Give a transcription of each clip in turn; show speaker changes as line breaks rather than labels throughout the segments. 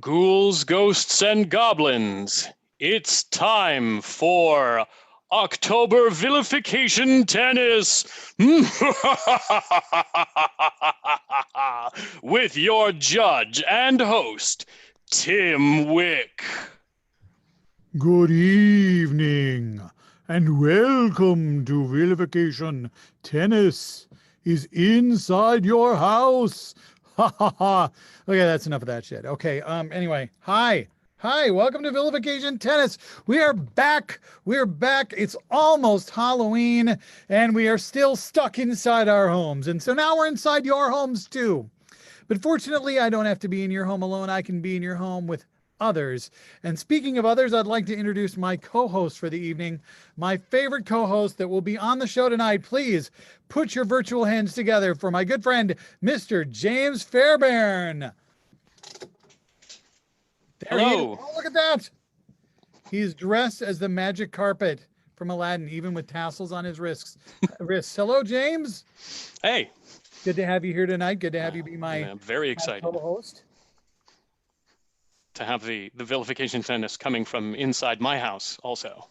Ghouls, ghosts, and goblins, it's time for October Vilification Tennis with your judge and host, Tim Wick.
Good evening, and welcome to Vilification Tennis is inside your house. Ha ha ha. Okay, that's enough of that shit. Okay, anyway, hi. Hi, welcome to Vilification Tennis. We are back. We're back. It's almost Halloween, and we are still stuck inside our homes. And so now we're inside your homes too. But fortunately, I don't have to be in your home alone. I can be in your home with others. And speaking of others, I'd like to introduce my co-host for the evening, my favorite co-host that will be on the show tonight. Please put your virtual hands together for my good friend, Mr. James Fairbairn. There he is.
Hello.
Oh, look at that. He's dressed as the magic carpet from Aladdin, even with tassels on his wrists. Hello, James.
Hey.
Good to have you here tonight. Good to have you be
I'm very excited
co-host.
to have the Vilification Tennis coming from inside my house also.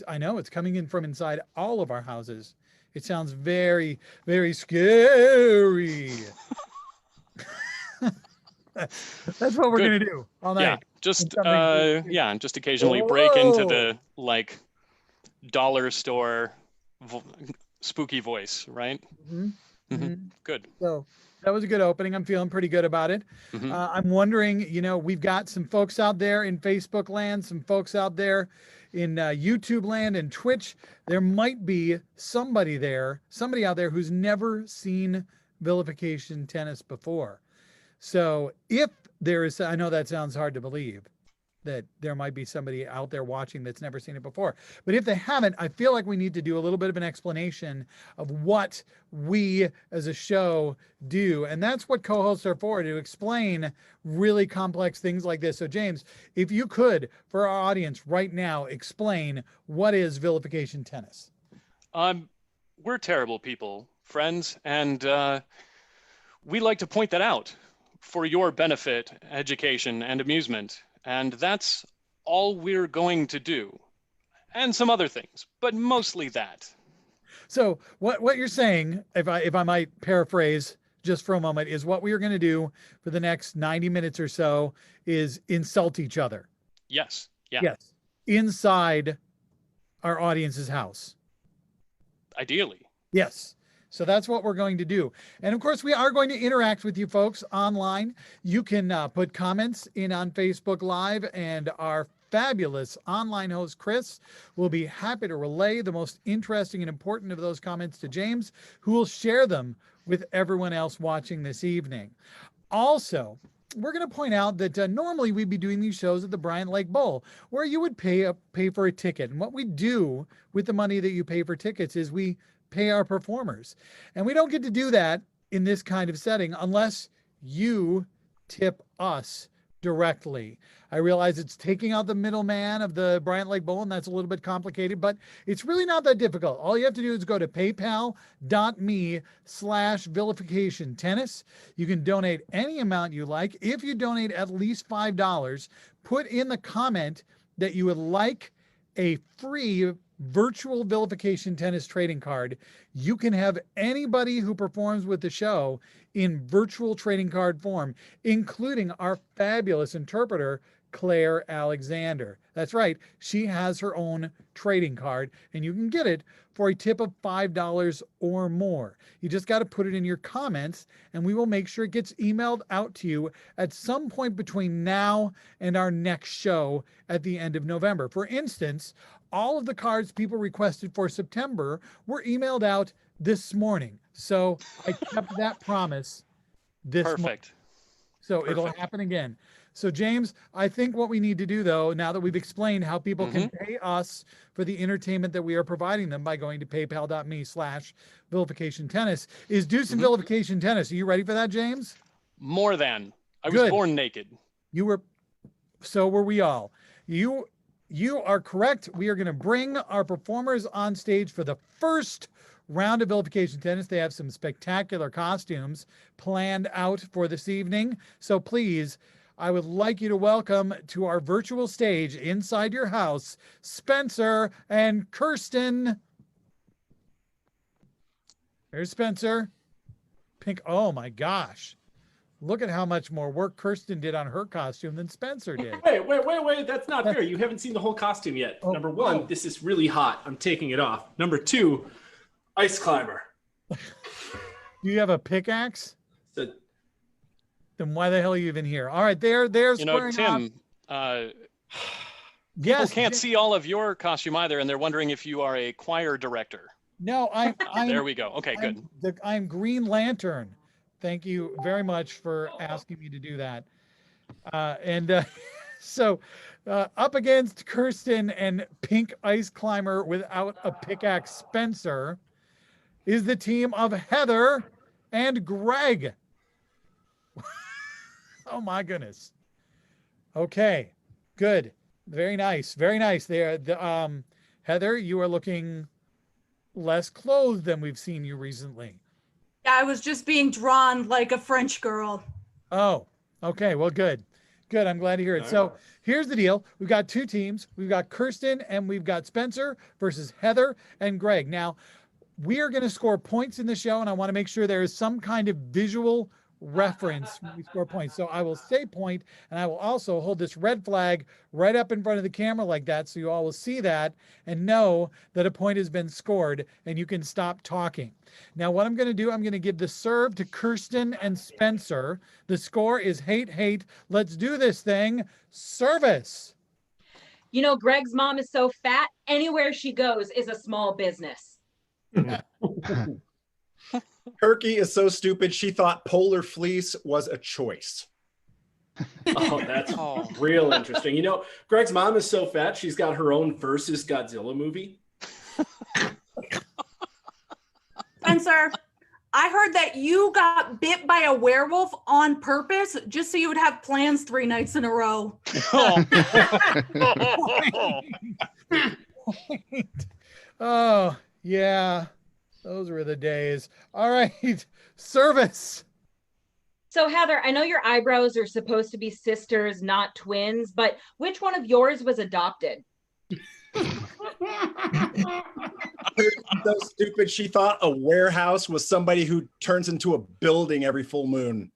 I know it's coming in from inside all of our houses. It sounds very, very scary. That's what we're going to do all night.
Yeah, just occasionally break into the dollar store spooky voice, right?
Mm-hmm. Mm-hmm.
Good.
So that was a good opening. I'm feeling pretty good about it.
Mm-hmm.
I'm wondering, we've got some folks out there in Facebook land, some folks out there in YouTube land and Twitch. There might be somebody out there who's never seen Vilification Tennis before. So if there is, I know that sounds hard to believe, that there might be somebody out there watching that's never seen it before. But if they haven't, I feel like we need to do a little bit of an explanation of what we as a show do. And that's what co-hosts are for, to explain really complex things like this. So James, if you could, for our audience right now, explain what is Vilification Tennis.
We're terrible people, friends, and we like to point that out for your benefit, education, and amusement. And that's all we're going to do. And some other things, but mostly that.
So what you're saying, if I might paraphrase just for a moment, is what we are going to do for the next 90 minutes or so is insult each other.
Yes. Yeah.
Yes. Inside our audience's house.
Ideally.
Yes. So that's what we're going to do. And of course, we are going to interact with you folks online. You can put comments in on Facebook Live, and our fabulous online host, Chris, will be happy to relay the most interesting and important of those comments to James, who will share them with everyone else watching this evening. Also, we're going to point out that normally we'd be doing these shows at the Bryant Lake Bowl, where you would pay for a ticket. And what we do with the money that you pay for tickets is we pay our performers. And we don't get to do that in this kind of setting unless you tip us directly. I realize it's taking out the middleman of the Bryant Lake Bowl, and that's a little bit complicated, but it's really not that difficult. All you have to do is go to paypal.me/Vilification Tennis. You can donate any amount you like. If you donate at least $5, put in the comment that you would like a free virtual Vilification Tennis trading card. You can have anybody who performs with the show in virtual trading card form, including our fabulous interpreter, Claire Alexander. That's right. She has her own trading card, and you can get it for a tip of $5 or more. You just got to put it in your comments, and we will make sure it gets emailed out to you at some point between now and our next show at the end of November. For instance, all of the cards people requested for September were emailed out this morning. So I kept that promise this month.
Perfect.
So it'll happen again. So James, I think what we need to do, though, now that we've explained how people can pay us for the entertainment that we are providing them by going to paypal.me/Vilification Tennis, is do some Vilification Tennis. Are you ready for that, James?
More than. I was born naked.
So were we all. You are correct. We are going to bring our performers on stage for the first round of Vilification Tennis. They have some spectacular costumes planned out for this evening. So please, I would like you to welcome to our virtual stage inside your house, Spencer and Kirsten. There's Spencer. Pink. Oh my gosh. Look at how much more work Kirsten did on her costume than Spencer did.
Wait. That's not fair. You haven't seen the whole costume yet. Number one, this is really hot. I'm taking it off. Number two, ice climber.
Do you have a pickaxe?
So,
Then why the hell are you even here? All right, there's
Tim,
yes,
people can't see all of your costume either, and they're wondering if you are a choir director.
No, I'm
there we go. Okay, good.
I'm Green Lantern. Thank you very much for asking me to do that. So up against Kirsten and Pink Ice Climber without a pickaxe, Spencer, is the team of Heather and Greg. Oh my goodness. Okay, good. Very nice. Very nice. There, Heather, you are looking less clothed than we've seen you recently.
Yeah, I was just being drawn like a French girl.
Oh, okay. Well, good. Good. I'm glad to hear it. So here's the deal. We've got two teams. We've got Kirsten and we've got Spencer versus Heather and Greg. Now, we are going to score points in the show, and I want to make sure there is some kind of visual reference when we score points. So I will say point, and I will also hold this red flag right up in front of the camera like that, so you all will see that and know that a point has been scored, and you can stop talking. Now, what I'm going to do, I'm going to give the serve to Kirsten and Spencer. The score is hate. Let's do this thing. Service.
You know, Greg's mom is so fat, anywhere she goes is a small business.
Turkey is so stupid, she thought polar fleece was a choice.
Oh, that's real interesting. You know, Greg's mom is so fat, she's got her own versus Godzilla movie.
Spencer, I heard that you got bit by a werewolf on purpose just so you would have plans 3 nights in a row.
Oh, yeah. Those were the days. All right. Service.
So Heather, I know your eyebrows are supposed to be sisters, not twins, but which one of yours was adopted?
So stupid, she thought a warehouse was somebody who turns into a building every full moon.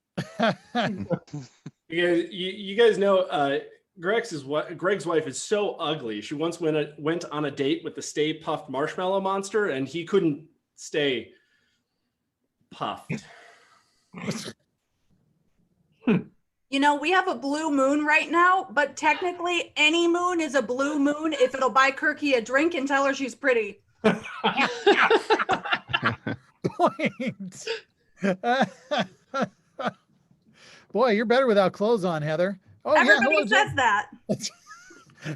You guys know Greg's wife is so ugly. She once went on a date with the Stay Puffed Marshmallow Monster, and he couldn't stay puffed.
You know, we have a blue moon right now, but technically any moon is a blue moon if it'll buy Kirky a drink and tell her she's pretty.
Point. Boy, you're better without clothes on, Heather. Oh,
Everybody
yeah,
says that.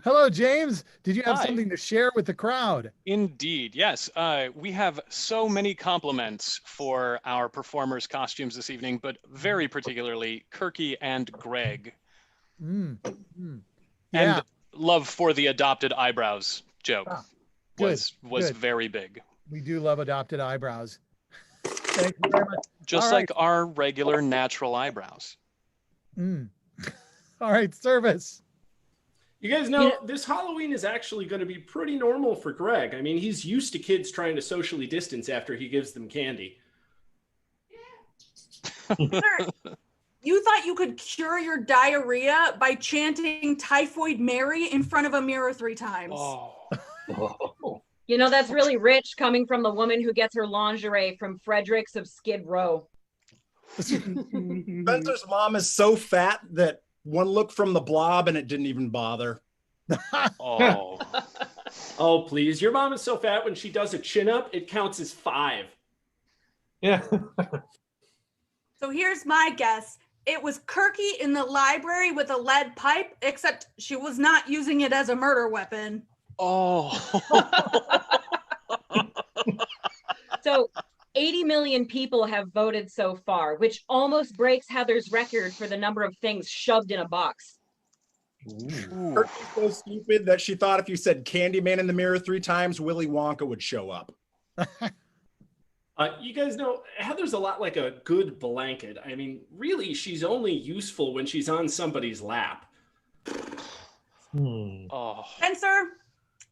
Hello, James. Did you have
Hi.
something to share with the crowd?
Indeed, yes. We have so many compliments for our performers' costumes this evening, but very particularly Kirky and Greg.
Yeah.
And love for the adopted eyebrows joke was
good.
very big.
We do love adopted eyebrows. Thank you very much.
Just
All
like our regular natural eyebrows.
All right, service.
You guys know this Halloween is actually going to be pretty normal for Greg. I mean, he's used to kids trying to socially distance after he gives them candy.
Sir, you thought you could cure your diarrhea by chanting Typhoid Mary in front of a mirror 3 times.
You know, that's really rich coming from the woman who gets her lingerie from Fredericks of Skid Row.
Spencer's mom is so fat that one look from the Blob and it didn't even bother.
Oh, please. Your mom is so fat when she does a chin up, it counts as 5.
Yeah.
So here's my guess. It was Kirky in the library with a lead pipe, except she was not using it as a murder weapon.
So 80 million people have voted so far, which almost breaks Heather's record for the number of things shoved in a box.
Turkey's so stupid that she thought if you said Candyman in the mirror 3 times, Willy Wonka would show up.
You guys know Heather's a lot like a good blanket. I mean, really, she's only useful when she's on somebody's lap.
Oh.
Spencer,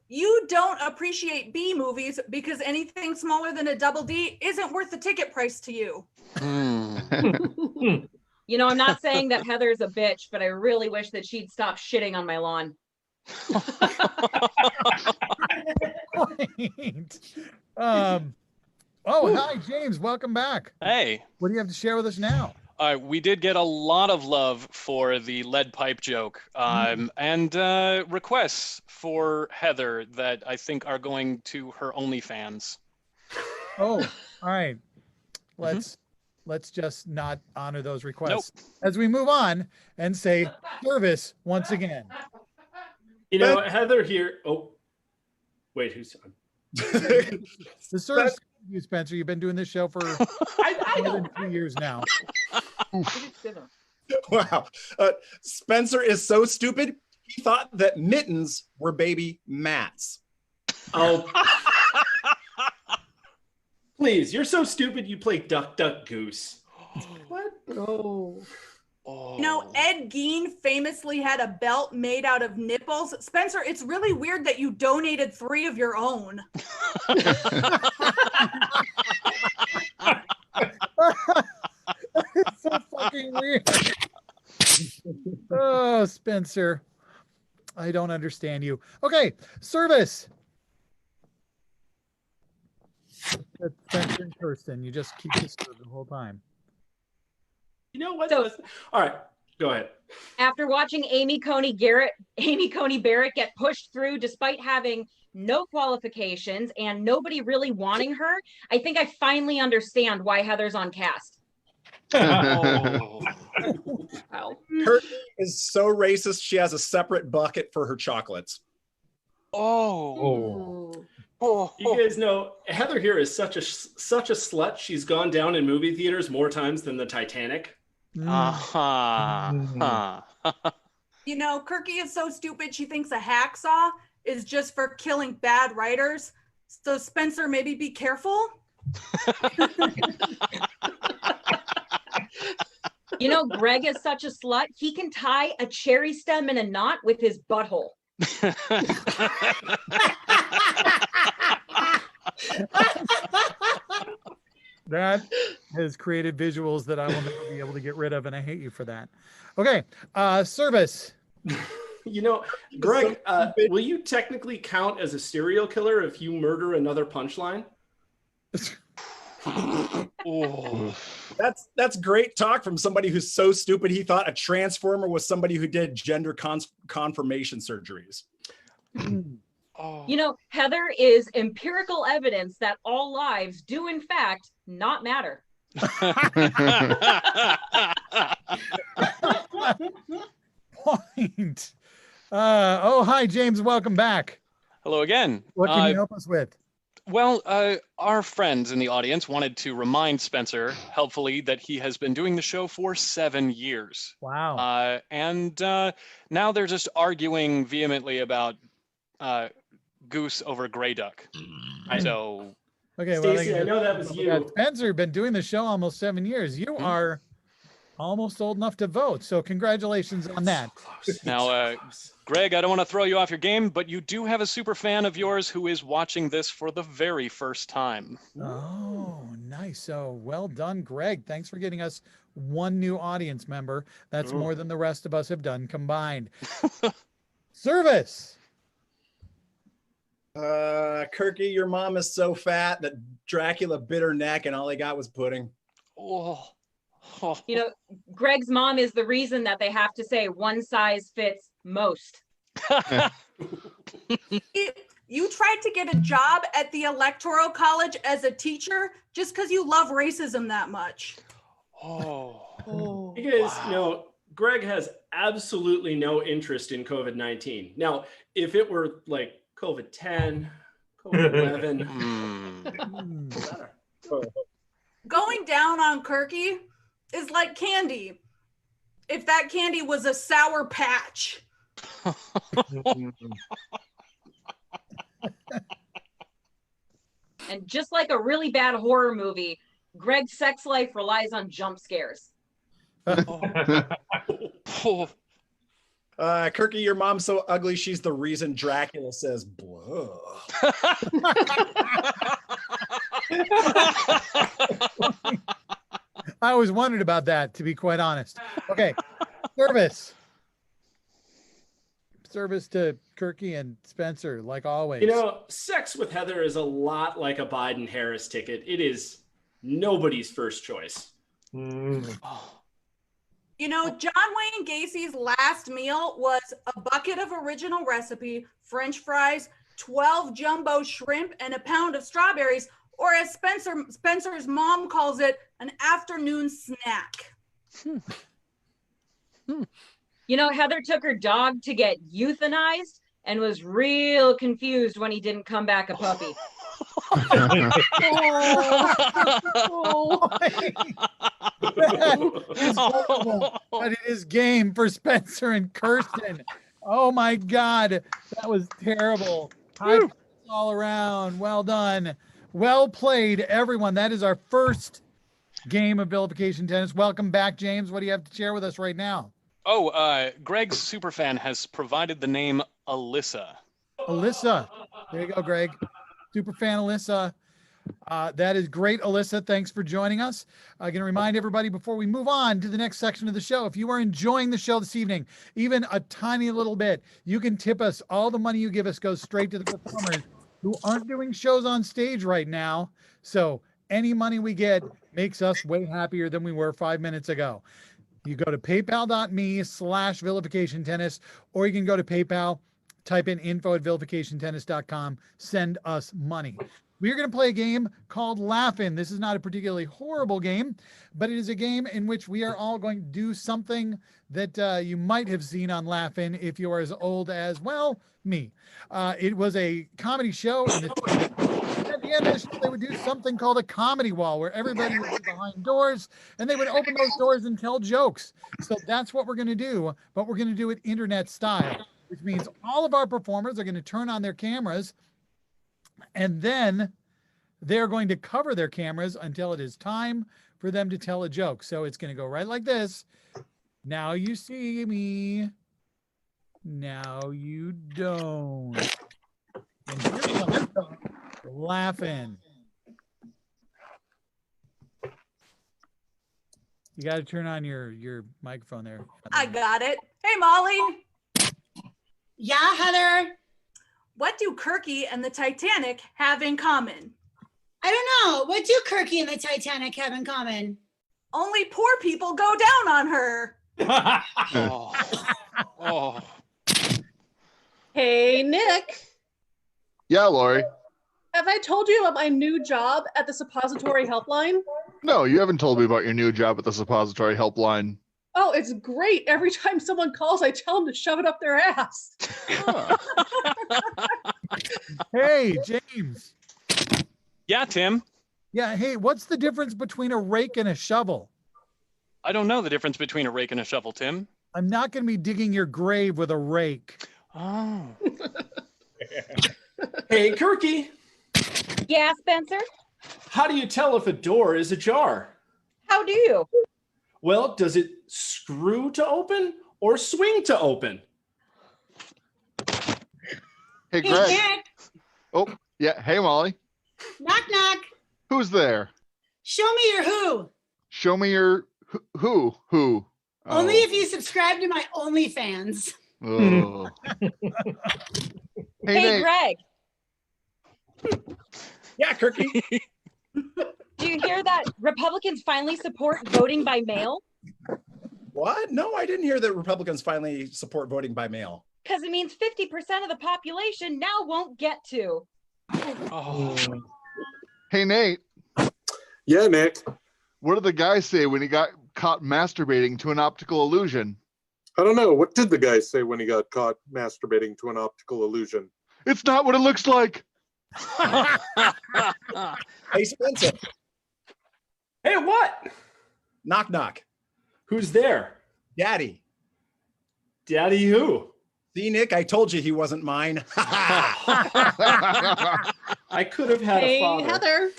you don't appreciate B movies because anything smaller than a double D isn't worth the ticket price to you.
You know, I'm not saying that Heather's a bitch, but I really wish that she'd stop shitting on my lawn.
Oh, hi, James. Welcome back.
Hey.
What do you have to share with us now?
We did get a lot of love for the lead pipe joke, and requests for Heather that I think are going to her OnlyFans.
Oh, all right. Let's just not honor those requests as we move on and say service once again.
You know, Heather here. Oh, wait, who's on?
The service you, Spencer. You've been doing this show for more than 2 years now.
Wow. Spencer is so stupid. He thought that mittens were baby mats.
Oh. Please, you're so stupid you play Duck, Duck, Goose. What?
You know, Ed Gein famously had a belt made out of nipples. Spencer, it's really weird that you donated 3 of your own.
It's so fucking weird. Oh, Spencer. I don't understand you. Okay, service. That's Spencer and Kirsten. You just keep this the whole time.
You know what?
So-
All right, go ahead.
After watching Amy Coney Barrett get pushed through despite having no qualifications and nobody really wanting her, I think I finally understand why Heather's on cast.
Oh.
Turkey is so racist, she has a separate bucket for her chocolates.
Oh.
You guys know Heather here is such a slut. She's gone down in movie theaters more times than the Titanic.
You know, Kirky is so stupid she thinks a hacksaw is just for killing bad writers. So Spencer, maybe be careful.
You know, Greg is such a slut. He can tie a cherry stem in a knot with his butthole.
That has created visuals that I will never be able to get rid of, and I hate you for that. Okay, service.
You know, Greg, will you technically count as a serial killer if you murder another punchline?
That's great talk from somebody who's so stupid he thought a transformer was somebody who did gender confirmation surgeries.
You know, Heather is empirical evidence that all lives do in fact not matter.
Point. Oh, hi, James. Welcome back.
Hello again.
What can you help us with?
Well, our friends in the audience wanted to remind Spencer, helpfully, that he has been doing the show for 7 years.
Wow.
And now they're just arguing vehemently about Goose over Gray Duck. So,
Okay,
Stacey, I know that was you.
Spencer, been doing the show almost 7 years. You are almost old enough to vote. So congratulations on that.
now, Greg, I don't want to throw you off your game, but you do have a super fan of yours who is watching this for the very first time.
Oh, nice. So well done, Greg. Thanks for getting us one new audience member. That's more than the rest of us have done combined. Service.
Kirky, your mom is so fat that Dracula bit her neck and all he got was pudding.
Oh.
You know, Greg's mom is the reason that they have to say one size fits most.
You tried to get a job at the Electoral College as a teacher just because you love racism that much.
Oh.
You guys know Greg has absolutely no interest in COVID-19. Now, if it were like COVID-10, COVID-11,
Going down on Kirky is like candy. If that candy was a Sour Patch.
And just like a really bad horror movie, Greg's sex life relies on jump scares.
Oh.
Kirky, your mom's so ugly, she's the reason Dracula says blah.
I always wondered about that, to be quite honest. Okay, service to Kirky and Spencer, like always.
You know, sex with Heather is a lot like a Biden-Harris ticket. It is nobody's first choice.
You know, John Wayne Gacy's last meal was a bucket of original recipe, French fries, 12 jumbo shrimp, and a pound of strawberries, or as Spencer's mom calls it, an afternoon snack.
You know, Heather took her dog to get euthanized and was real confused when he didn't come back a puppy.
But it is game for Spencer and Kirsten. Oh my God, that was terrible. High points all around. Well done. Well played, everyone. That is our first game of Vilification Tennis. Welcome back, James. What do you have to share with us right now?
Greg's superfan has provided the name Alyssa.
Alyssa. There you go, Greg. Superfan Alyssa. That is great, Alyssa. Thanks for joining us. I'm going to remind everybody before we move on to the next section of the show, if you are enjoying the show this evening, even a tiny little bit, you can tip us. All the money you give us goes straight to the performers who aren't doing shows on stage right now. So any money we get makes us way happier than we were 5 minutes ago. You go to paypal.me/vilification tennis, or you can go to PayPal, type in info@vilificationtennis.com, send us money. We are going to play a game called Laugh-In. This is not a particularly horrible game, but it is a game in which we are all going to do something that you might have seen on Laugh-In if you are as old as, well, me. It was a comedy show, and at the end of the show, they would do something called a comedy wall, where everybody would be behind doors, and they would open those doors and tell jokes. So that's what we're going to do, but we're going to do it internet style, which means all of our performers are going to turn on their cameras, and then they're going to cover their cameras until it is time for them to tell a joke. So it's going to go right like this. Now you see me. Now you don't. And here's the Laugh-In. You got to turn on your microphone there.
I got it. Hey, Molly.
Yeah, Heather.
What do Kirky and the Titanic have in common?
I don't know. What do Kirky and the Titanic have in common?
Only poor people go down on her.
Oh.
Hey, Nick.
Yeah, Lori.
Have I told you about my new job at the suppository helpline?
No, you haven't told me about your new job at the suppository helpline.
Oh, it's great. Every time someone calls, I tell them to shove it up their ass.
Hey, James.
Yeah, Tim.
Yeah, hey, what's the difference between a rake and a shovel?
I don't know the difference between a rake and a shovel, Tim.
I'm not going to be digging your grave with a rake.
Oh.
Hey, Kirky,
Yeah, Spencer?
how do you tell if a door is ajar?
How do you?
Well, does it screw to open or swing to open?
Hey,
Hey,
Greg.
Nick.
Oh, yeah. Hey, Molly.
Knock, knock.
Who's there?
Show me your who.
Show me your who. Oh.
Only if you subscribe to my OnlyFans.
Oh.
Hey,
Nate.
Greg,
Yeah, Kirky.
do you hear that Republicans finally support voting by mail?
What? No, I didn't hear that Republicans finally support voting by mail.
Because it means 50% of the population now won't get to.
Oh.
Hey, Nate.
Yeah, Nick.
What did the guy say when he got caught masturbating to an optical illusion?
I don't know. What did the guy say when he got caught masturbating to an optical illusion?
It's not what it looks like.
Hey, Spencer.
Hey, what?
Knock, knock.
Who's there?
Daddy.
Daddy who?
See, Nick, I told you he wasn't mine.
I could have had a
Hey,
father.
Heather,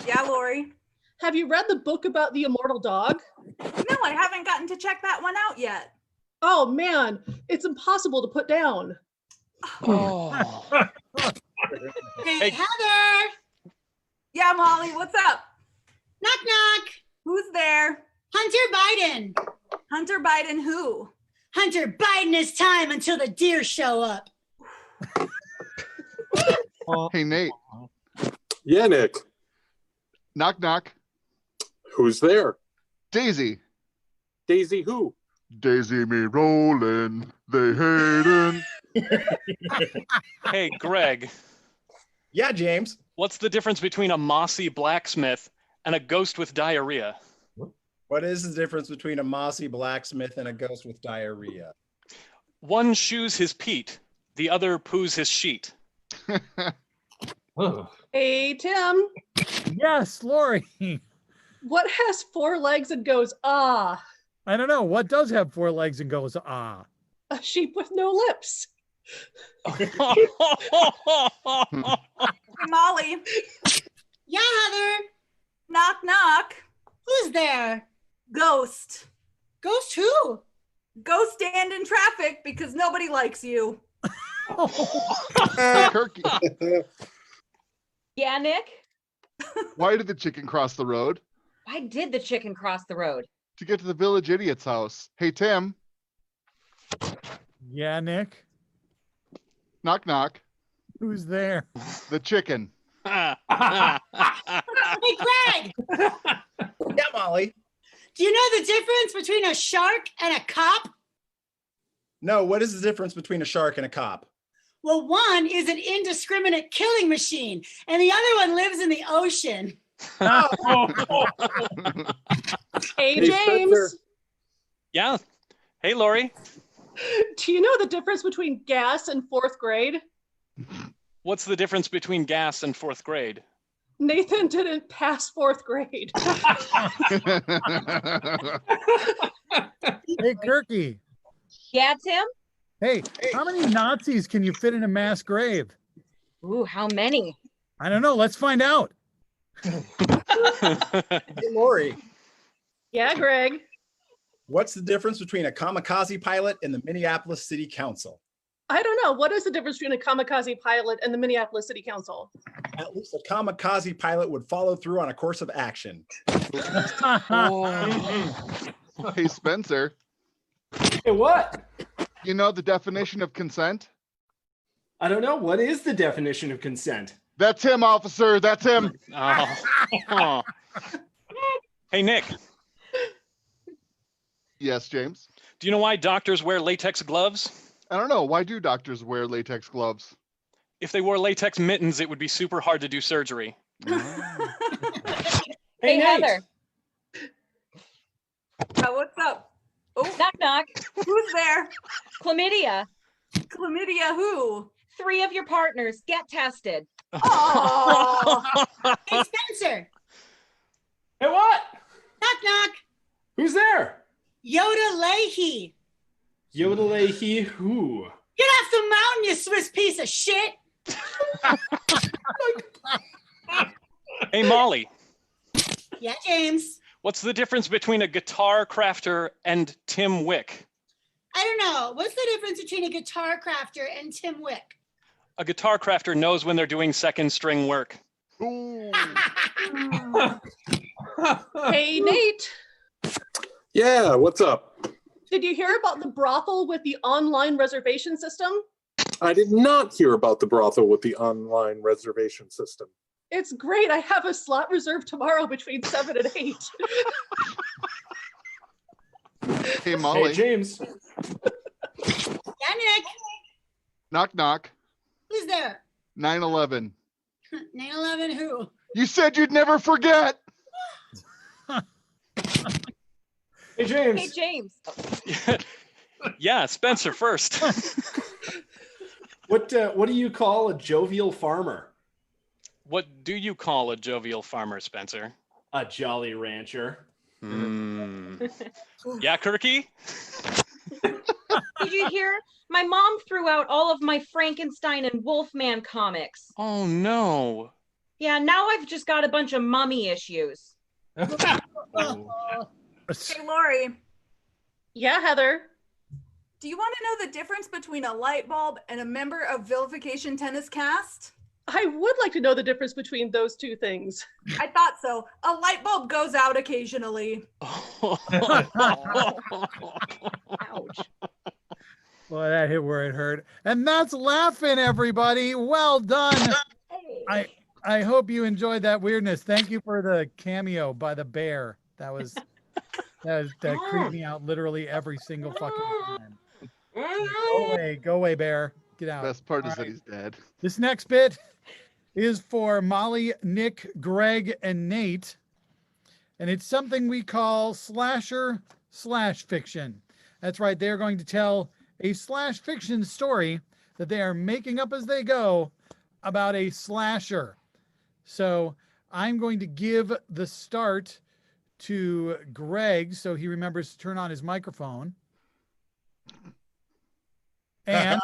Yeah, Lori.
have you read the book about the immortal dog?
No, I haven't gotten to check that one out yet.
Oh man, it's impossible to put down.
Oh.
Hey, Heather.
Yeah, Molly, what's up?
Knock, knock.
Who's there?
Hunter Biden.
Hunter Biden who?
Hunter Biden is time until the deer show up.
Hey, Nate.
Yeah, Nick.
Knock, knock.
Who's there?
Daisy.
Daisy who?
Daisy me rolling. They hating.
Hey, Greg,
Yeah, James.
what's the difference between a mossy blacksmith and a ghost with diarrhea?
What is the difference between a mossy blacksmith and a ghost with diarrhea?
One shoes his peat, the other poos his sheet.
Hey, Tim,
Yes, Lori.
what has 4 legs and goes ah?
I don't know. What does have 4 legs and goes ah?
A sheep with no lips.
Hey, Molly.
Yeah, Heather.
Knock, knock.
Who's there?
Ghost.
Ghost who?
Go stand in traffic because nobody likes you.
Hey, Kirky.
Yeah, Nick?
Why did the chicken cross the road?
Why did the chicken cross the road?
To get to the village idiot's house. Hey, Tim.
Yeah, Nick.
Knock, knock.
Who's there?
The chicken.
Hey, Greg.
Yeah, Molly.
Do you know the difference between a shark and a cop?
No, what is the difference between a shark and a cop?
Well, one is an indiscriminate killing machine, and the other one lives in the ocean.
Hey,
Hey,
James,
Spencer.
Yeah. Hey, Lori,
do you know the difference between gas and 4th grade?
what's the difference between gas and 4th grade?
Nathan didn't pass 4th grade.
Hey, Kirky.
Yeah, Tim?
Hey, how many Nazis can you fit in a mass grave?
Ooh, how many?
I don't know. Let's find out.
Hey, Lori.
Yeah, Greg.
What's the difference between a kamikaze pilot and the Minneapolis City Council?
I don't know. What is the difference between a kamikaze pilot and the Minneapolis City Council?
At least a kamikaze pilot would follow through on a course of action.
Hey, Spencer.
Hey, what?
You know the definition of consent?
I don't know. What is the definition of consent?
That's him, officer. That's him.
Oh. Hey, Nick,
Yes, James.
do you know why doctors wear latex gloves?
I don't know. Why do doctors wear latex gloves?
If they wore latex mittens, it would be super hard to do surgery.
Hey,
Nate.
Heather.
What's up? Oh,
Knock, knock.
who's there?
Chlamydia.
Chlamydia who?
3 of your partners get tested.
Oh,
Hey, Spencer.
Hey, what?
Knock, knock.
Who's there?
Yoda Leahy.
Yodelay he who?
Get off the mountain, you Swiss piece of shit.
Hey, Molly,
Yeah, James.
what's the difference between a guitar crafter and Tim Wick?
I don't know. What's the difference between a guitar crafter and Tim Wick?
A guitar crafter knows when they're doing second string work.
Ooh.
Hey, Nate,
Yeah, what's up?
did you hear about the brothel with the online reservation system?
I did not hear about the brothel with the online reservation system.
It's great. I have a slot reserved tomorrow between 7 and 8.
Hey, Molly.
Hey, James.
Yeah, Nick.
Knock, knock.
Who's there?
9/11.
9/11 who?
You said you'd never forget.
Hey, James.
Hey, James.
Yeah, Spencer first.
What do you call a jovial farmer?
What do you call a jovial farmer, Spencer?
A jolly rancher.
Hmm. Yeah, Kirky?
Did you hear? My mom threw out all of my Frankenstein and Wolfman comics.
Oh no.
Yeah, now I've just got a bunch of mummy issues.
Oh.
Hey, Lori,
Yeah, Heather.
do you want to know the difference between a light bulb and a member of Vilification Tennis cast?
I would like to know the difference between those two things.
I thought so. A light bulb goes out occasionally.
Ouch.
Boy, that hit where it hurt. And that's laughing, everybody. Well done. I hope you enjoyed that weirdness. Thank you for the cameo by the bear. That creeped me out literally every single fucking time. Go away, bear. Get out.
Best part
All
is that
right.
he's dead.
This next bit is for Molly, Nick, Greg, and Nate. And it's something we call slasher/fiction. That's right. They're going to tell a /fiction story that they are making up as they go about a slasher. So I'm going to give the start to Greg so he remembers to turn on his microphone. And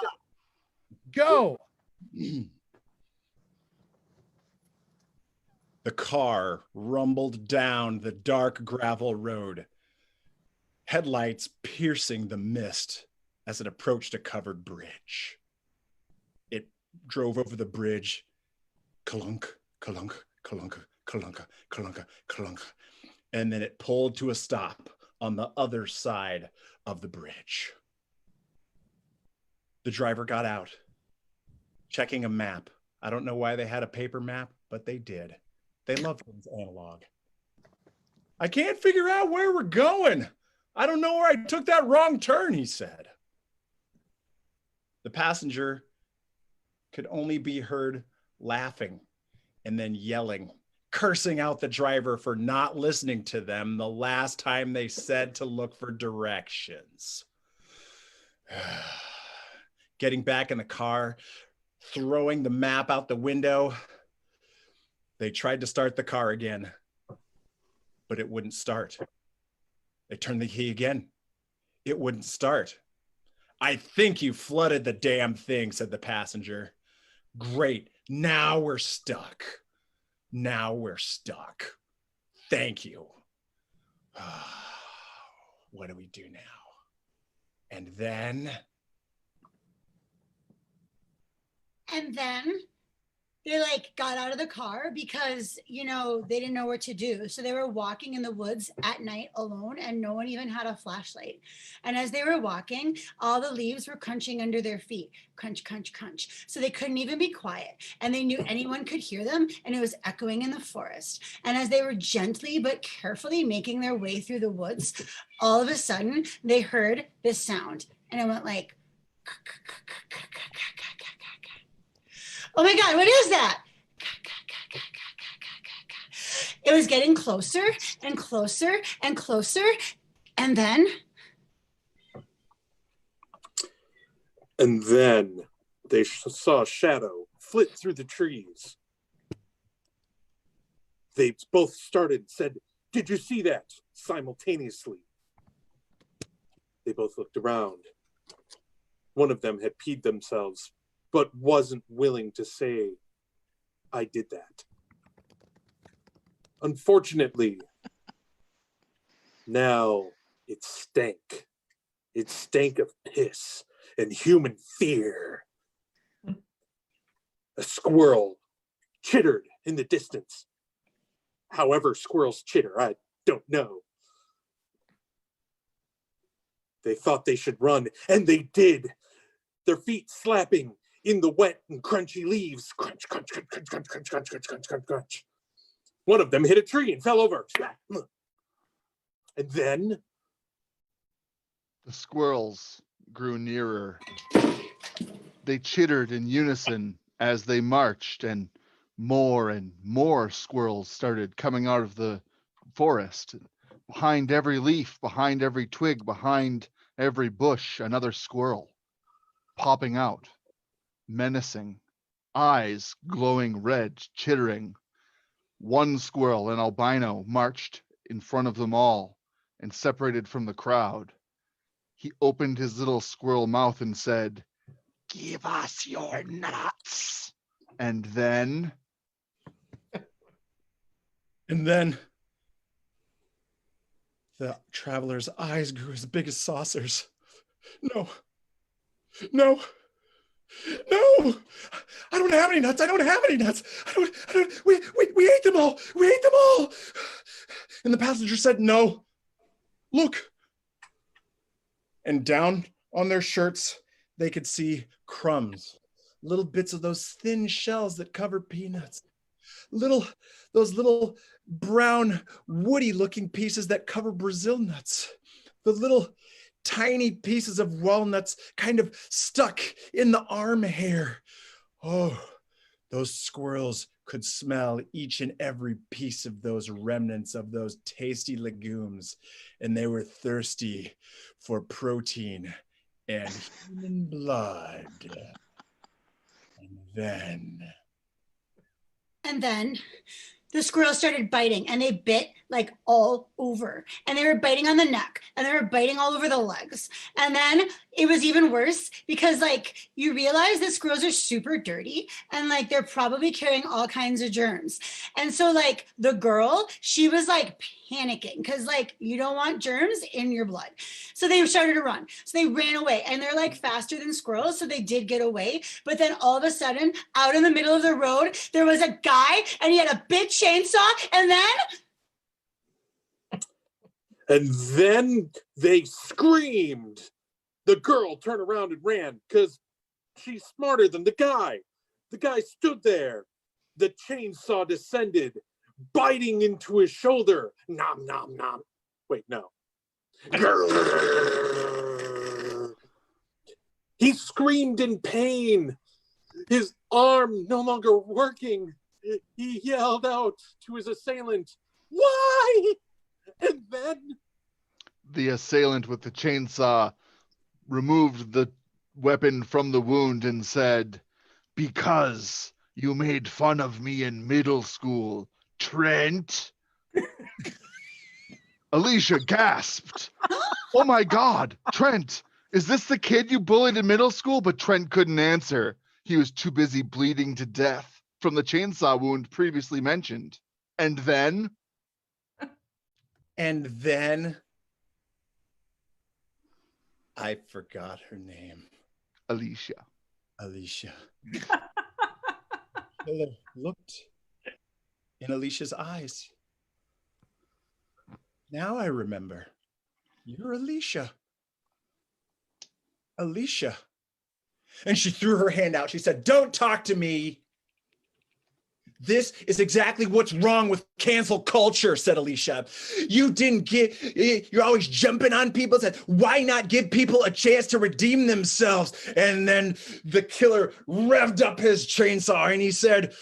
go.
The car rumbled down the dark gravel road, headlights piercing the mist as it approached a covered bridge. It drove over the bridge, clunk, clunk, clunk, clunk, clunk, clunk, and then it pulled to a stop on the other side of the bridge. The driver got out, checking a map. I don't know why they had a paper map, but they did. They love things analog. I can't figure out where we're going. I don't know where I took that wrong turn, he said. The passenger could only be heard laughing and then yelling, cursing out the driver for not listening to them the last time they said to look for directions. Getting back in the car, throwing the map out the window, they tried to start the car again, but it wouldn't start. They turned the key again. It wouldn't start. I think you flooded the damn thing, said the passenger. Great. Now we're stuck. Now we're stuck. Thank you. What do we do now? And then
they got out of the car because, they didn't know what to do. So they were walking in the woods at night alone and no one even had a flashlight. And as they were walking, all the leaves were crunching under their feet. Crunch, crunch, crunch. So they couldn't even be quiet. And they knew anyone could hear them and it was echoing in the forest. And as they were gently but carefully making their way through the woods, all of a sudden they heard this sound. And it went like, oh my God, what is that? It was getting closer and closer and closer. And then
they saw a shadow flit through the trees. They both started and said, "Did you see that?" simultaneously. They both looked around. One of them had peed themselves, but wasn't willing to say, "I did that." Unfortunately, now it stank. It stank of piss and human fear. A squirrel chittered in the distance. However squirrels chitter, I don't know. They thought they should run, and they did. Their feet slapping in the wet and crunchy leaves. Crunch, crunch, crunch, crunch, crunch, crunch, crunch, crunch, crunch, crunch, crunch. One of them hit a tree and fell over. And then
The squirrels grew nearer. They chittered in unison as they marched, and more squirrels started coming out of the forest. Behind every leaf, behind every twig, behind every bush, another squirrel popping out, menacing, eyes glowing red, chittering. One squirrel, an albino, marched in front of them all and separated from the crowd. he opened his little squirrel mouth and said, "Give us your nuts." And then
the traveler's eyes grew as big as saucers. No, no, no, I don't have any nuts. I don't have any nuts. We ate them all. We ate them all. And the passenger said, no, look. And down on their shirts, they could see crumbs, little bits of those thin shells that cover peanuts, those little brown woody looking pieces that cover Brazil nuts, the little tiny pieces of walnuts kind of stuck in the arm hair. Oh, those squirrels could smell each and every piece of those remnants of those tasty legumes, and they were thirsty for protein and human blood.
And then the squirrels started biting, and they bit like all over, and they were biting on the neck, and they were biting all over the legs. And then it was even worse because like you realize that squirrels are super dirty, and like they're probably carrying all kinds of germs. And so like the girl, she was like panicking because like you don't want germs in your blood. So they started to run. So they ran away, and they're like faster than squirrels, so they did get away. But then all of a sudden, out in the middle of the road, there was a guy, and he had a big chainsaw, and
then they screamed. The girl turned around and ran because she's smarter than the guy. The guy stood there. The chainsaw descended, biting into his shoulder. Nom, nom, nom. Wait, no. He screamed in pain. His arm no longer working. He yelled out to his assailant, "Why?" And then
the assailant with the chainsaw removed the weapon from the wound and said, "Because you made fun of me in middle school, Trent." Alicia gasped. "Oh my God, Trent, is this the kid you bullied in middle school?" But Trent couldn't answer. He was too busy bleeding to death from the chainsaw wound previously mentioned. And then
I forgot her name.
Alicia.
Killer looked in Alicia's eyes. Now I remember. You're Alicia. Alicia. And she threw her hand out. She said, "Don't talk to me." "This is exactly what's wrong with cancel culture," said Alicia. You're always jumping on people. Said, "Why not give people a chance to redeem themselves?" And then the killer revved up his chainsaw and he said,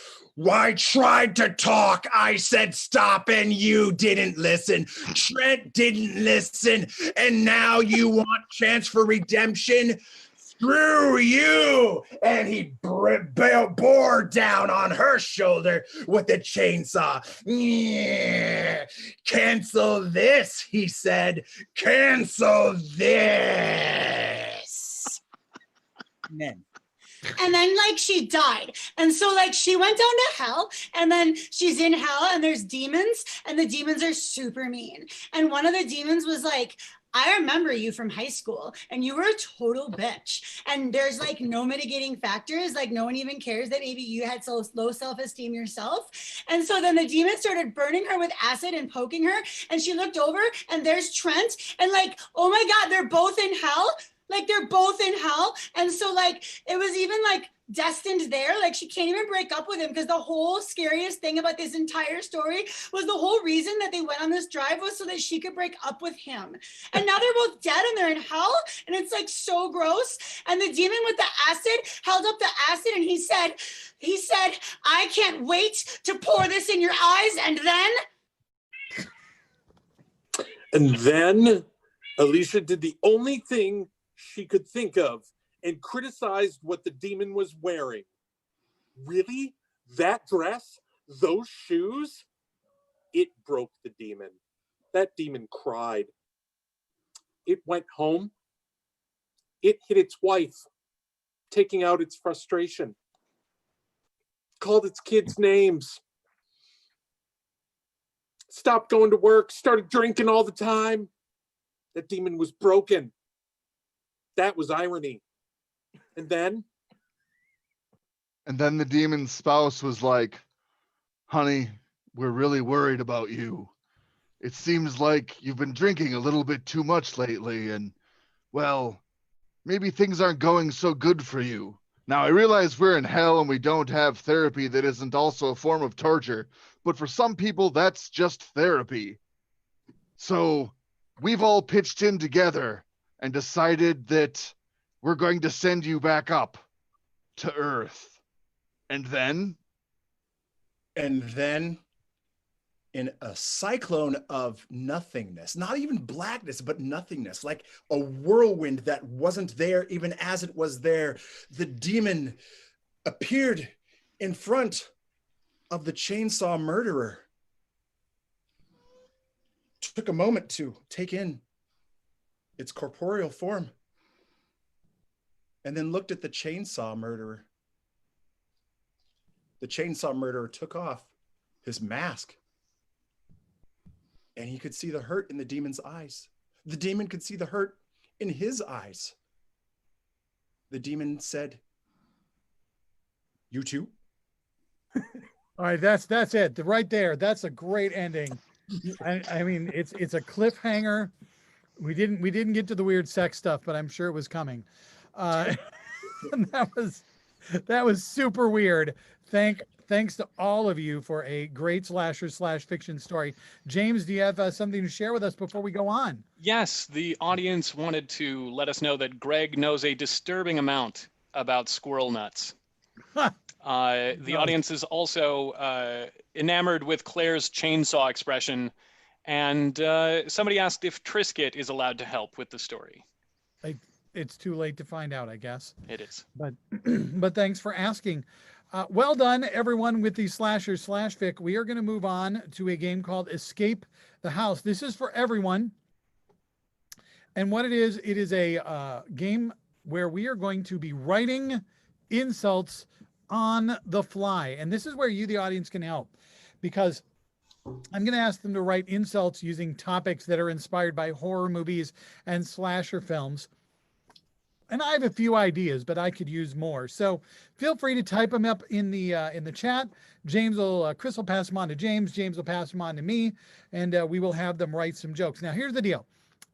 "I tried to talk. I said stop and you didn't listen. Trent didn't listen. And now you want chance for redemption? Screw you!" And he bore down on her shoulder with the chainsaw. "Yeah. Cancel this," he said. "Cancel this."
And then like she died. And so like she went down to hell, and then she's in hell, and there's demons, and the demons are super mean. And one of the demons was like, "I remember you from high school, and you were a total bitch. And there's like no mitigating factors. Like no one even cares that maybe you had so low self-esteem yourself." And so then the demon started burning her with acid and poking her. And she looked over, and there's Trent. And like, oh my God, they're both in hell. Like they're both in hell. And so like, it was even like destined there. Like she can't even break up with him, because the whole scariest thing about this entire story was the whole reason that they went on this drive was so that she could break up with him. And now they're both dead and they're in hell, and it's like so gross. And the demon with the acid held up the acid, and he said, "I can't wait to pour this in your eyes."
And then Alicia did the only thing she could think of and criticized what the demon was wearing. Really? That dress? Those shoes? It broke the demon. That demon cried. It went home It hit its wife, taking out its frustration. Called its kids names. Stopped going to work, started drinking all the time. That demon was broken. That was irony. And then
the demon's spouse was like, honey, we're really worried about you. It seems like you've been drinking a little bit too much lately, and, well, maybe things aren't going so good for you. Now, I realize we're in hell and we don't have therapy that isn't also a form of torture, but for some people, that's just therapy. So we've all pitched in together and decided that we're going to send you back up to Earth. And then
in a cyclone of nothingness, not even blackness, but nothingness, like a whirlwind that wasn't there even as it was there, the demon appeared in front of the chainsaw murderer. Took a moment to take in its corporeal form, and then looked at the chainsaw murderer. The chainsaw murderer took off his mask, and he could see the hurt in the demon's eyes. The demon could see the hurt in his eyes. The demon said, "You too?"
All right, that's it. Right there. That's a great ending. I mean, it's a cliffhanger. We didn't get to the weird sex stuff, but I'm sure it was coming. And that was super weird. Thanks to all of you for a great slasher/fiction story. James, do you have something to share with us before we go on?
Yes, the audience wanted to let us know that Greg knows a disturbing amount about squirrel nuts. The audience is also enamored with Claire's chainsaw expression, and somebody asked if Trisket is allowed to help with the story.
It's too late to find out, I guess.
It is.
But thanks for asking. Well done, everyone, with the slasher/fic. We are going to move on to a game called Escape the House. This is for everyone. And what it is a game where we are going to be writing insults on the fly. And this is where you, the audience, can help, because I'm going to ask them to write insults using topics that are inspired by horror movies and slasher films. And I have a few ideas, but I could use more. So feel free to type them up in the chat. Chris will pass them on to James. James will pass them on to me, and we will have them write some jokes. Now, here's the deal.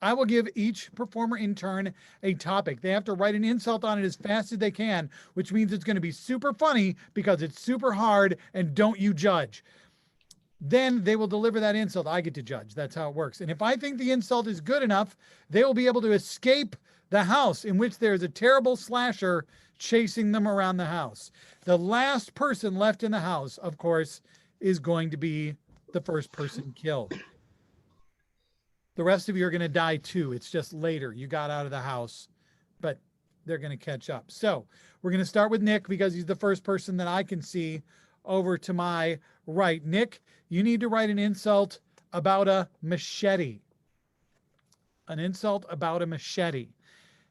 I will give each performer in turn a topic. They have to write an insult on it as fast as they can, which means it's going to be super funny because it's super hard, and don't you judge. Then they will deliver that insult. I get to judge. That's how it works. And if I think the insult is good enough, they will be able to escape the house in which there's a terrible slasher chasing them around the house. The last person left in the house, of course, is going to be the first person killed. The rest of you are going to die too. It's just later. You got out of the house, but they're going to catch up. So we're going to start with Nick because he's the first person that I can see over to my right. Nick, you need to write an insult about a machete. An insult about a machete.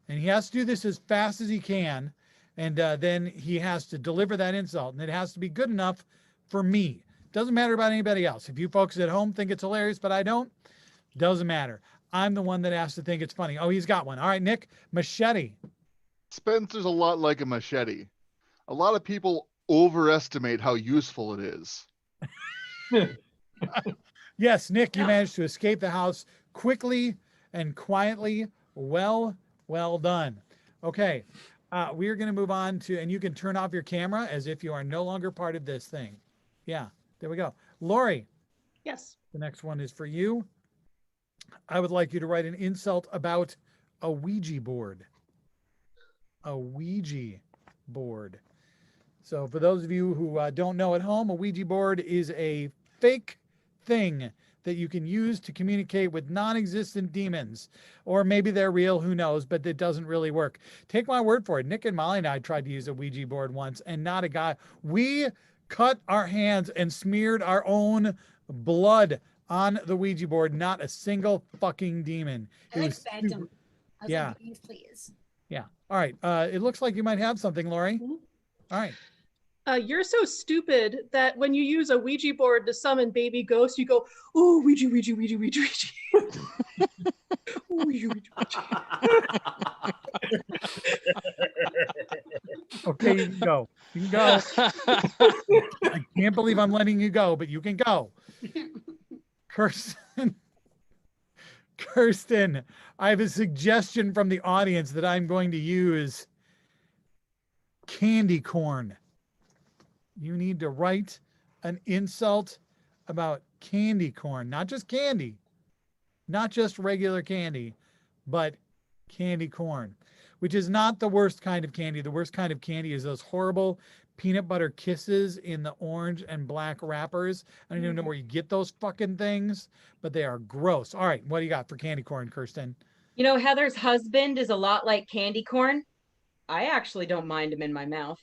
And he has to do this as fast as he can. And then he has to deliver that insult. And it has to be good enough for me. Doesn't matter about anybody else. If you folks at home think it's hilarious, but I don't, doesn't matter. I'm the one that has to think it's funny. Oh, he's got one. All right, Nick, machete.
Spencer's a lot like a machete. A lot of people overestimate how useful it is.
Yes, Nick, you managed to escape the house quickly and quietly. Well done. Okay, we are going to move on to, and you can turn off your camera as if you are no longer part of this thing. Yeah, there we go. Lori.
Yes.
The next one is for you. I would like you to write an insult about a Ouija board. A Ouija board. So for those of you who don't know at home, a Ouija board is a fake thing that you can use to communicate with non-existent demons. Or maybe they're real, who knows, but it doesn't really work. Take my word for it. Nick and Molly and I tried to use a Ouija board once, and not a guy. We cut our hands and smeared our own blood on the Ouija board. Not a single fucking demon.
I begged him. I was
yeah.
like, please.
Yeah. All right. It looks like you might have something, Lori.
Mhm.
All right.
You're so stupid that when you use a Ouija board to summon baby ghosts, you go, "Ooh, Ouija, Ouija, Ouija, Ouija, Ouija." Ooh, Ouija, Ouija, Ouija.
Okay, you can go. You can go. I can't believe I'm letting you go, but you can go. Kirsten. Kirsten, I have a suggestion from the audience that I'm going to use candy corn. You need to write an insult about candy corn, not just candy, not just regular candy, but candy corn, which is not the worst kind of candy. The worst kind of candy is those horrible peanut butter kisses in the orange and black wrappers. I don't even know where you get those fucking things, but they are gross. All right, what do you got for candy corn, Kirsten?
You know, Heather's husband is a lot like candy corn. I actually don't mind him in my mouth.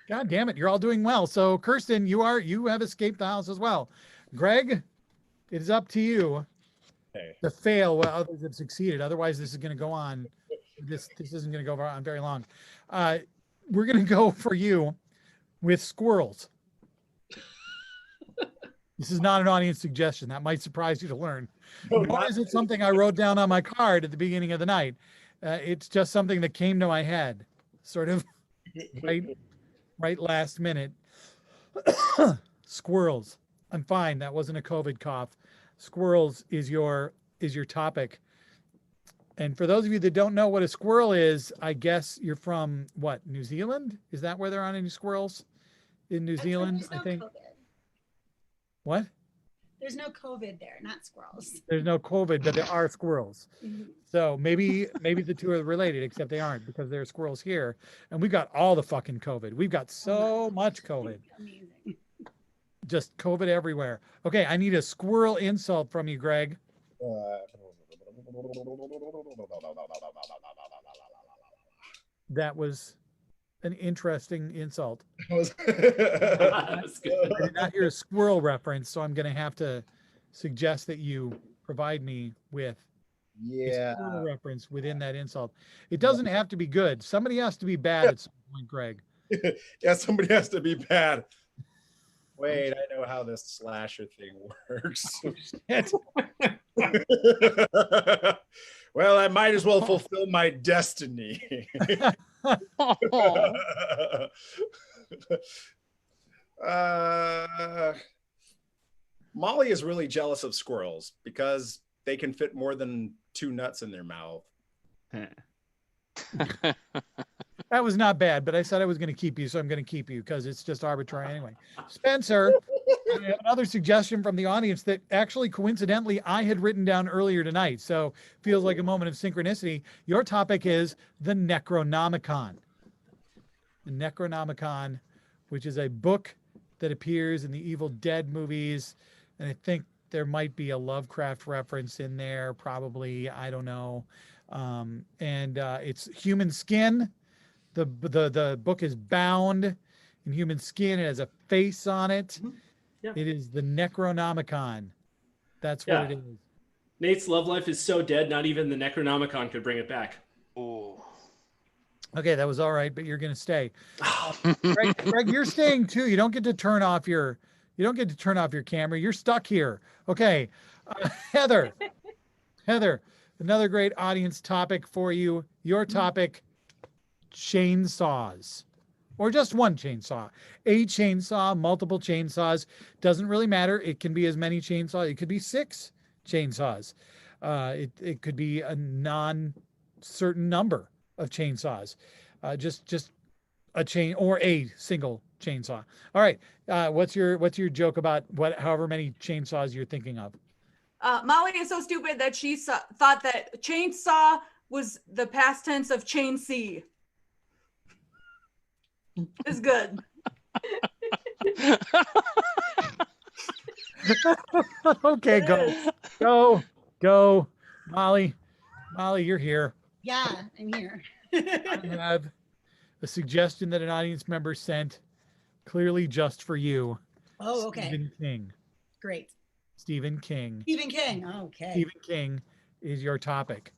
God damn it, you're all doing well. So Kirsten, you have escaped the house as well. Greg, it is up to you to fail while others have succeeded. Otherwise, this is going to go on. This isn't going to go on very long. We're going to go for you with squirrels. This is not an audience suggestion. That might surprise you to learn. Nor is it something I wrote down on my card at the beginning of the night. It's just something that came to my head, sort of right last minute. Squirrels. I'm fine. That wasn't a COVID cough. Squirrels is your topic. And for those of you that don't know what a squirrel is, I guess you're from what, New Zealand? Is that where there aren't any squirrels in New Zealand? I think.
COVID.
What?
There's no COVID there, not squirrels.
There's no COVID, but there are squirrels. So maybe the two are related, except they aren't because there are squirrels here. And we got all the fucking COVID. We've got so much COVID.
Amazing.
Just COVID everywhere. Okay, I need a squirrel insult from you, Greg. That was an interesting insult.
That's good.
I did not hear a squirrel reference, so I'm going to have to suggest that you provide me with a squirrel reference within that insult. It doesn't have to be good. Somebody has to be bad at some point, Greg.
Yeah, somebody has to be bad. Wait, I know how this slasher thing works. Well, I might as well fulfill my destiny. Molly is really jealous of squirrels because they can fit more than 2 nuts in their mouth.
That was not bad, but I said I was going to keep you, so I'm going to keep you because it's just arbitrary anyway. Spencer, I have another suggestion from the audience that actually coincidentally I had written down earlier tonight, so feels like a moment of synchronicity. Your topic is the Necronomicon. The Necronomicon, which is a book that appears in the Evil Dead movies, and I think there might be a Lovecraft reference in there, probably, I don't know. It's human skin. The book is bound in human skin. It has a face on it.
Yeah.
It is the Necronomicon. That's what it is.
Nate's love life is so dead, not even the Necronomicon could bring it back.
Oh.
Okay, that was all right, but you're going to stay. Greg, you're staying too. You don't get to turn off your camera. You're stuck here. Okay, Heather, another great audience topic for you. Your topic: chainsaws, or just one chainsaw. A chainsaw, multiple chainsaws, doesn't really matter. It can be as many chainsaws. It could be 6 chainsaws. It could be a non-certain number of chainsaws. Just a chain or a single chainsaw. All right. What's your joke about however many chainsaws you're thinking of?
Molly is so stupid that she thought that chainsaw was the past tense of chain C. It's good.
Okay, go, Molly, you're here.
Yeah, I'm here.
I have a suggestion that an audience member sent, clearly just for you.
Oh, okay.
Stephen King.
Great.
Stephen King.
Stephen King. Okay.
Stephen King is your topic,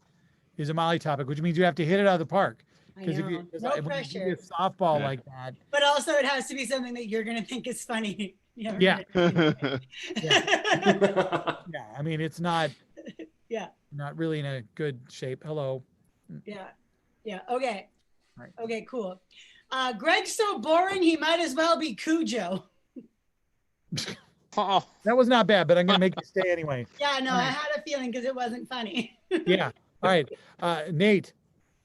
is a Molly topic, which means you have to hit it out of the park.
I
Because if
know.
you, 'cause
No
when you
pressure.
do a softball
Yeah.
like that,
But also, it has to be something that you're gonna think is funny.
Yeah.
Yeah.
yeah, I mean, it's not
Yeah.
not really in a good shape. Hello.
Yeah. Yeah. Okay.
Right.
Okay. Cool. Greg's so boring. He might as well be Cujo.
Oh,
That was not bad, but I'm gonna make you stay anyway.
Yeah. No,
All
I
right.
had a feeling because it wasn't funny.
Yeah. All right. Nate.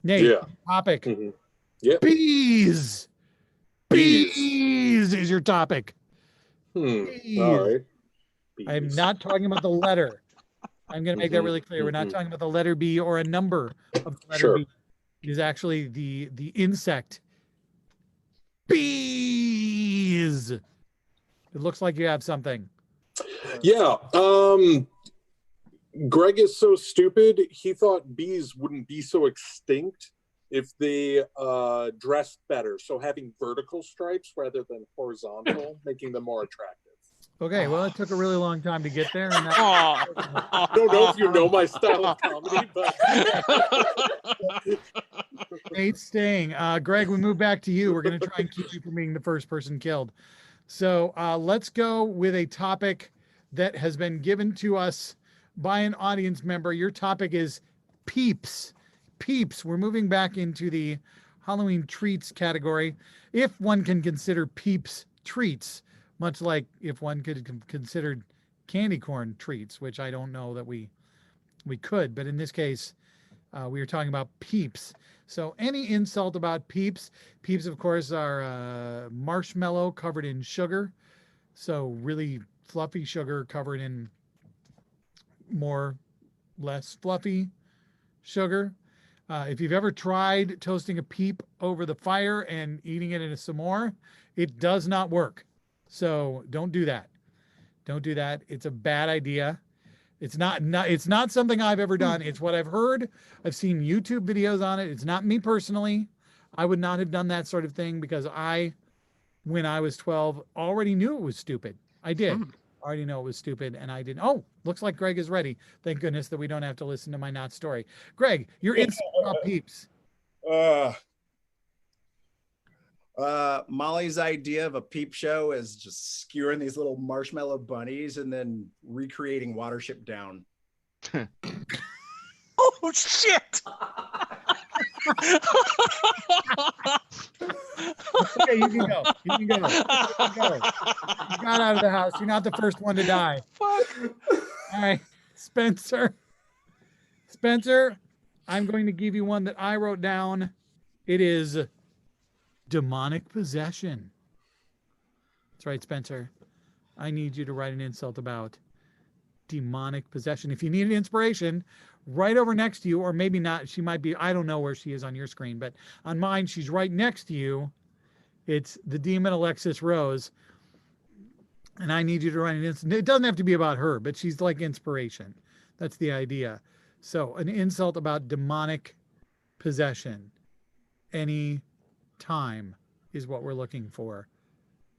Yeah.
Topic.
Mhm. Yep.
Bees. Bees is your topic. Bees.
All right.
I'm
Bees.
not talking about the letter. I'm going to make that really clear. We're not
mhm.
talking about the letter B or a number of the letter
Sure.
B. It is actually the insect. Bees. It looks like you have something.
Yeah. Greg is so stupid. He thought bees wouldn't be so extinct if they dressed better. So having vertical stripes rather than horizontal, making them more attractive.
Okay, well, it took a really long time to get there. And
oh.
I don't know if you know my style of comedy, but
Nate's staying. Greg, we move back to you. We're going to try and keep you from being the first person killed. So let's go with a topic that has been given to us by an audience member. Your topic is peeps. Peeps. We're moving back into the Halloween treats category. If one can consider peeps treats, much like if one could consider candy corn treats, which I don't know that we could, but in this case, we are talking about peeps. So any insult about peeps. Peeps, of course, are marshmallow covered in sugar. So really fluffy sugar covered in more, less fluffy sugar. If you've ever tried toasting a peep over the fire and eating it in a s'more, it does not work. So don't do that. Don't do that. It's a bad idea. It's not something I've ever done. It's what I've heard. I've seen YouTube videos on it. It's not me personally. I would not have done that sort of thing because when I was 12, already knew it was stupid. I did. Already know it was stupid, and I didn't. Oh, looks like Greg is ready. Thank goodness that we don't have to listen to my not story. Greg, you're insult about peeps.
Molly's idea of a peep show is just skewering these little marshmallow bunnies and then recreating Watership Down.
Oh shit!
Okay, you can go. You can go. You got out of the house. You're not the first one to die.
Fuck.
All right, Spencer. Spencer, I'm going to give you one that I wrote down. It is demonic possession. That's right, Spencer. I need you to write an insult about demonic possession. If you need an inspiration, right over next to you, or maybe not, she might be, I don't know where she is on your screen, but on mine, she's right next to you. It's the demon Alexis Rose. And I need you to write an insult. It doesn't have to be about her, but she's like inspiration. That's the idea. So an insult about demonic possession. Any time is what we're looking for.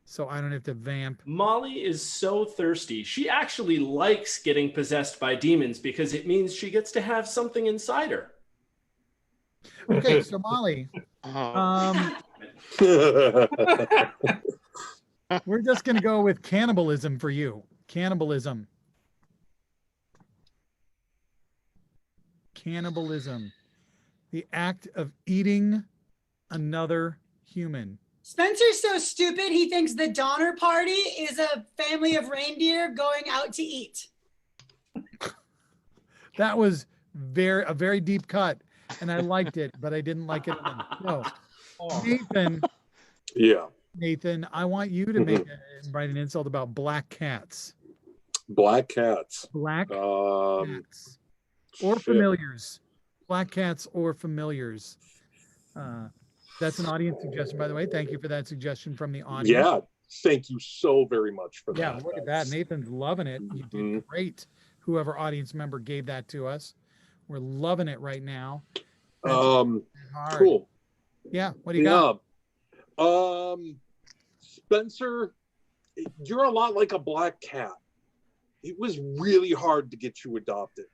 So I don't have to vamp.
Molly is so thirsty. She actually likes getting possessed by demons because it means she gets to have something inside her.
Okay, so Molly, we're just going to go with cannibalism for you. Cannibalism. Cannibalism. The act of eating another human.
Spencer's so stupid, he thinks the Donner Party is a family of reindeer going out to eat.
That was a very deep cut, and I liked it, but I didn't like it. No, Nathan.
Yeah.
Nathan, I want you to write an insult about black cats.
Black cats.
Black cats. Or familiars. Black cats or familiars. That's an audience suggestion, by the way. Thank you for that suggestion from the audience.
Yeah, thank you so very much for that.
Yeah, look at that. Nathan's loving it. You did great. Whoever audience member gave that to us. We're loving it right now.
Cool.
Yeah, what do you got?
Spencer, you're a lot like a black cat. It was really hard to get you adopted.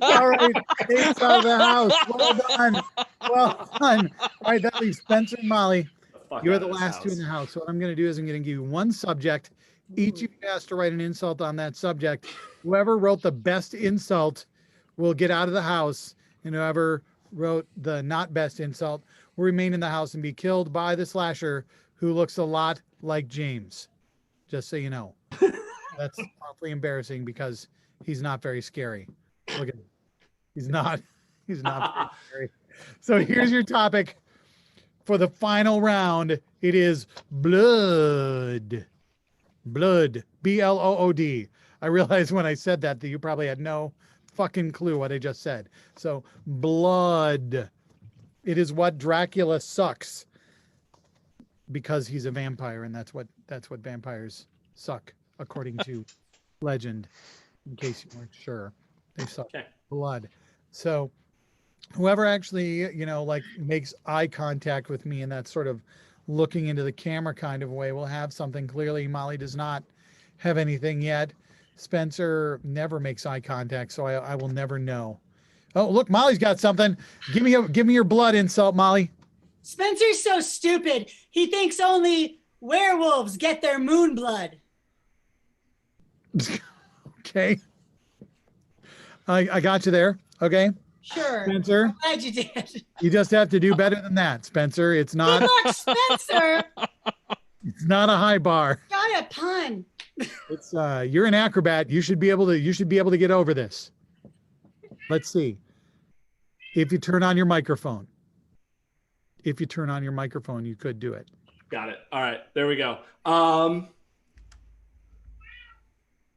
All right, it's out of the house. Well done. Well done. All right, that leaves Spencer and Molly. You're the last two in the house. So what I'm going to do is I'm going to give you one subject. Each of you has to write an insult on that subject. Whoever wrote the best insult will get out of the house, and whoever wrote the not best insult will remain in the house and be killed by the slasher who looks a lot like James. Just so you know. That's awfully embarrassing because he's not very scary. Look at him. He's not very scary. So here's your topic for the final round. It is blood. Blood. B-L-O-O-D. I realized when I said that you probably had no fucking clue what I just said. So blood. It is what Dracula sucks because he's a vampire, and that's what vampires suck, according to legend. In case you weren't sure, they suck blood. So whoever actually, like makes eye contact with me in that sort of looking into the camera kind of way will have something. Clearly, Molly does not have anything yet. Spencer never makes eye contact, so I will never know. Oh, look, Molly's got something. Give me your blood insult, Molly.
Spencer's so stupid. He thinks only werewolves get their moon blood.
Okay. I got you there. Okay.
Sure.
Spencer.
I'm glad you did.
You just have to do better than that, Spencer. It's not.
Good luck, Spencer.
It's not a high bar.
Got a pun.
It's you're an acrobat. You should be able to get over this. Let's see. If you turn on your microphone. If you turn on your microphone, you could do it.
Got it. All right, there we go.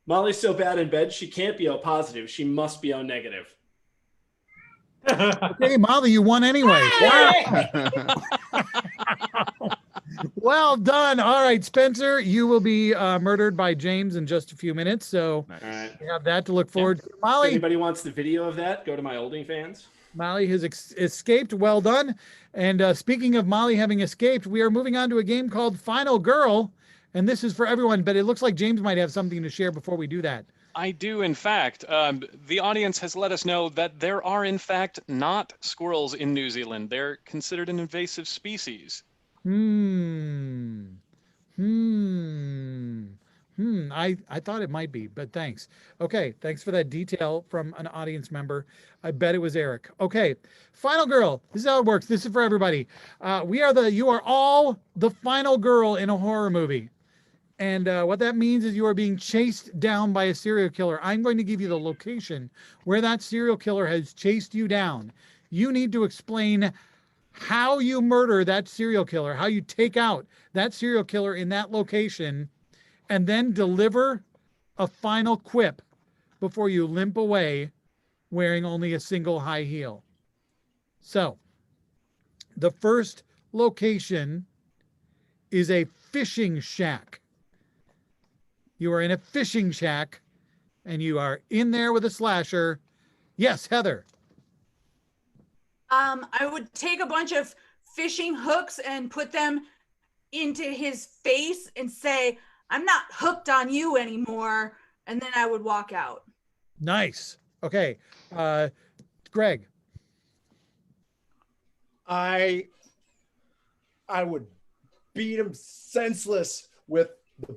Molly's so bad in bed, she can't be O positive. She must be O negative.
Okay, Molly, you won anyway. Well done. All right, Spencer, you will be murdered by James in just a few minutes. So
All right.
you have that to look forward to.
If
Molly,
anybody wants the video of that, go to my OnlyFans.
Molly has escaped. Well done. And speaking of Molly having escaped, we are moving on to a game called Final Girl. And this is for everyone, but it looks like James might have something to share before we do that.
I do, in fact. The audience has let us know that there are, in fact, not squirrels in New Zealand. They're considered an invasive species.
I thought it might be, but thanks. Okay, thanks for that detail from an audience member. I bet it was Eric. Okay, Final Girl. This is how it works. This is for everybody. You are all the final girl in a horror movie. And what that means is you are being chased down by a serial killer. I'm going to give you the location where that serial killer has chased you down. You need to explain how you murder that serial killer, how you take out that serial killer in that location, and then deliver a final quip before you limp away wearing only a single high heel. So, the first location is a fishing shack. You are in a fishing shack, and you are in there with a slasher. Yes, Heather.
I would take a bunch of fishing hooks and put them into his face and say, "I'm not hooked on you anymore," and then I would walk out.
Nice. Okay. Greg.
I would beat him senseless with the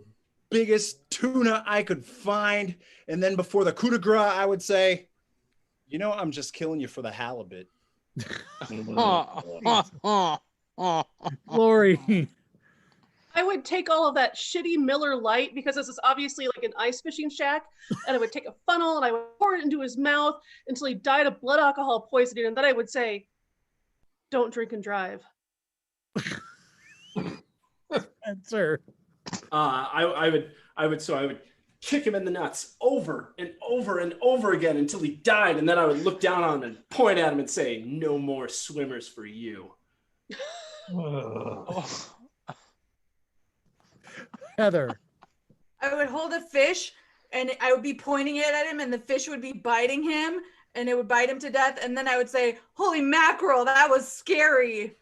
biggest tuna I could find. And then before the coup de grace, I would say, I'm just killing you for the halibut.
Lori.
I would take all of that shitty Miller Lite, because this is obviously like an ice fishing shack, and I would take a funnel and I would pour it into his mouth until he died of blood alcohol poisoning, and then I would say, "Don't drink and drive."
Sir.
I would kick him in the nuts over and over and over again until he died, and then I would look down on him and point at him and say, "No more swimmers for you."
Heather.
I would hold a fish and I would be pointing it at him, and the fish would be biting him, and it would bite him to death, and then I would say, "Holy mackerel, that was scary."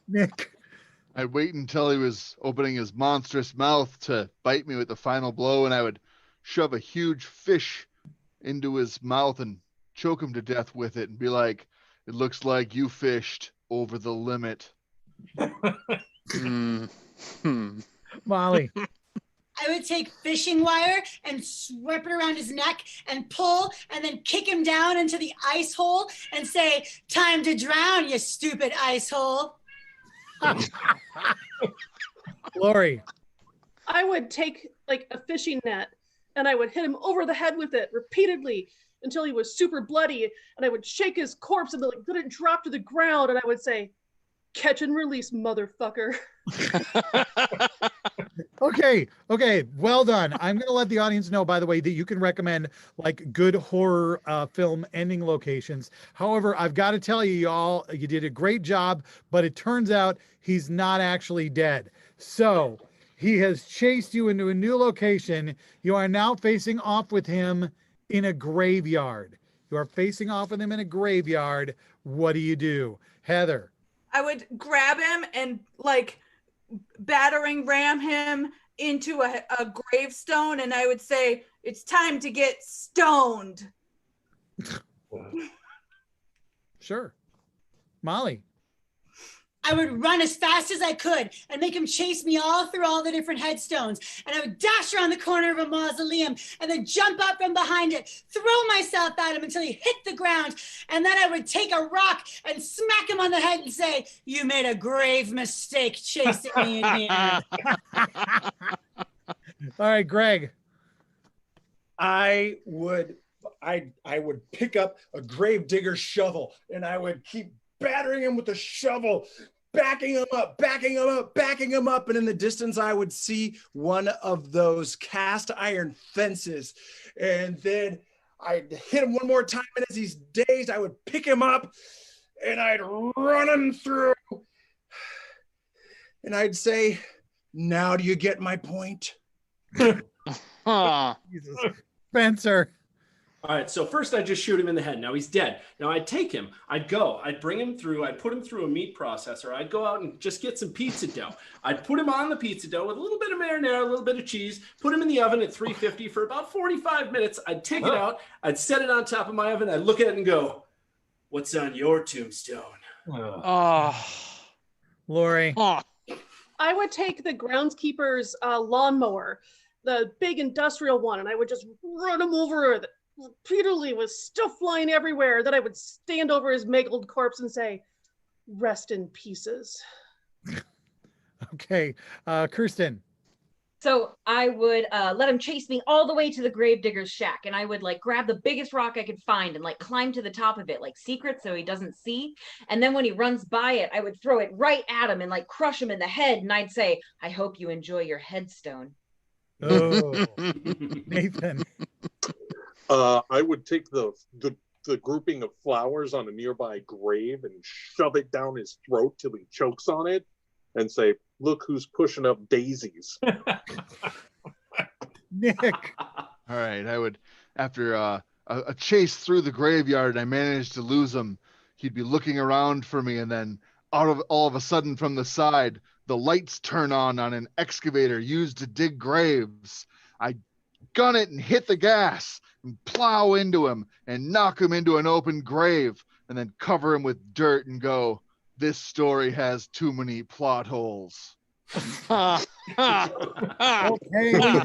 Nick.
I'd wait until he was opening his monstrous mouth to bite me with the final blow, and I would shove a huge fish into his mouth and choke him to death with it and be like, "It looks like you fished over the limit."
Molly.
I would take fishing wire and wrap it around his neck and pull and then kick him down into the ice hole and say, "Time to drown, you stupid ice hole."
Lori.
I would take like a fishing net and I would hit him over the head with it repeatedly until he was super bloody, and I would shake his corpse and let it drop to the ground, and I would say, "Catch and release, motherfucker."
Okay, well done. I'm going to let the audience know, by the way, that you can recommend like good horror film ending locations. However, I've got to tell you, y'all, you did a great job, but it turns out he's not actually dead. So he has chased you into a new location. You are now facing off with him in a graveyard. You are facing off with him in a graveyard. What do? Heather.
I would grab him and like battering ram him into a gravestone, and I would say, "It's time to get stoned."
Sure. Molly.
I would run as fast as I could and make him chase me all through all the different headstones. And I would dash around the corner of a mausoleum and then jump up from behind it, throw myself at him until he hit the ground. And then I would take a rock and smack him on the head and say, "You made a grave mistake chasing me in here."
All right, Greg.
I would pick up a grave digger shovel and I would keep battering him with the shovel, backing him up, backing him up, backing him up. And in the distance, I would see one of those cast iron fences. And then I'd hit him one more time. And as he's dazed, I would pick him up and I'd run him through. And I'd say, "Now do you get my point?"
Jesus. Spencer.
All right, so first I just shoot him in the head. Now he's dead. Now I'd take him, I'd bring him through, I'd put him through a meat processor. I'd go out and just get some pizza dough. I'd put him on the pizza dough with a little bit of marinara, a little bit of cheese, put him in the oven at 350 for about 45 minutes. I'd take it out, I'd set it on top of my oven, I'd look at it and go, "What's on your tombstone?"
Lori.
I would take the groundskeeper's lawnmower, the big industrial one, and I would just run him over repeatedly with stuff flying everywhere. Then I would stand over his mangled corpse and say, "Rest in pieces."
Okay, Kirsten.
So I would let him chase me all the way to the gravedigger's shack, and I would like grab the biggest rock I could find and like climb to the top of it, like secret, so he doesn't see. And then when he runs by it, I would throw it right at him and like crush him in the head. And I'd say, "I hope you enjoy your headstone."
Oh, Nathan.
I would take the grouping of flowers on a nearby grave and shove it down his throat till he chokes on it and say, "Look who's pushing up daisies."
Nick.
All right, I would, after a chase through the graveyard, I managed to lose him. He'd be looking around for me, and then all of a sudden from the side, the lights turn on an excavator used to dig graves. I gun it and hit the gas and plow into him and knock him into an open grave and then cover him with dirt and go, "This story has too many plot holes."
Okay, well,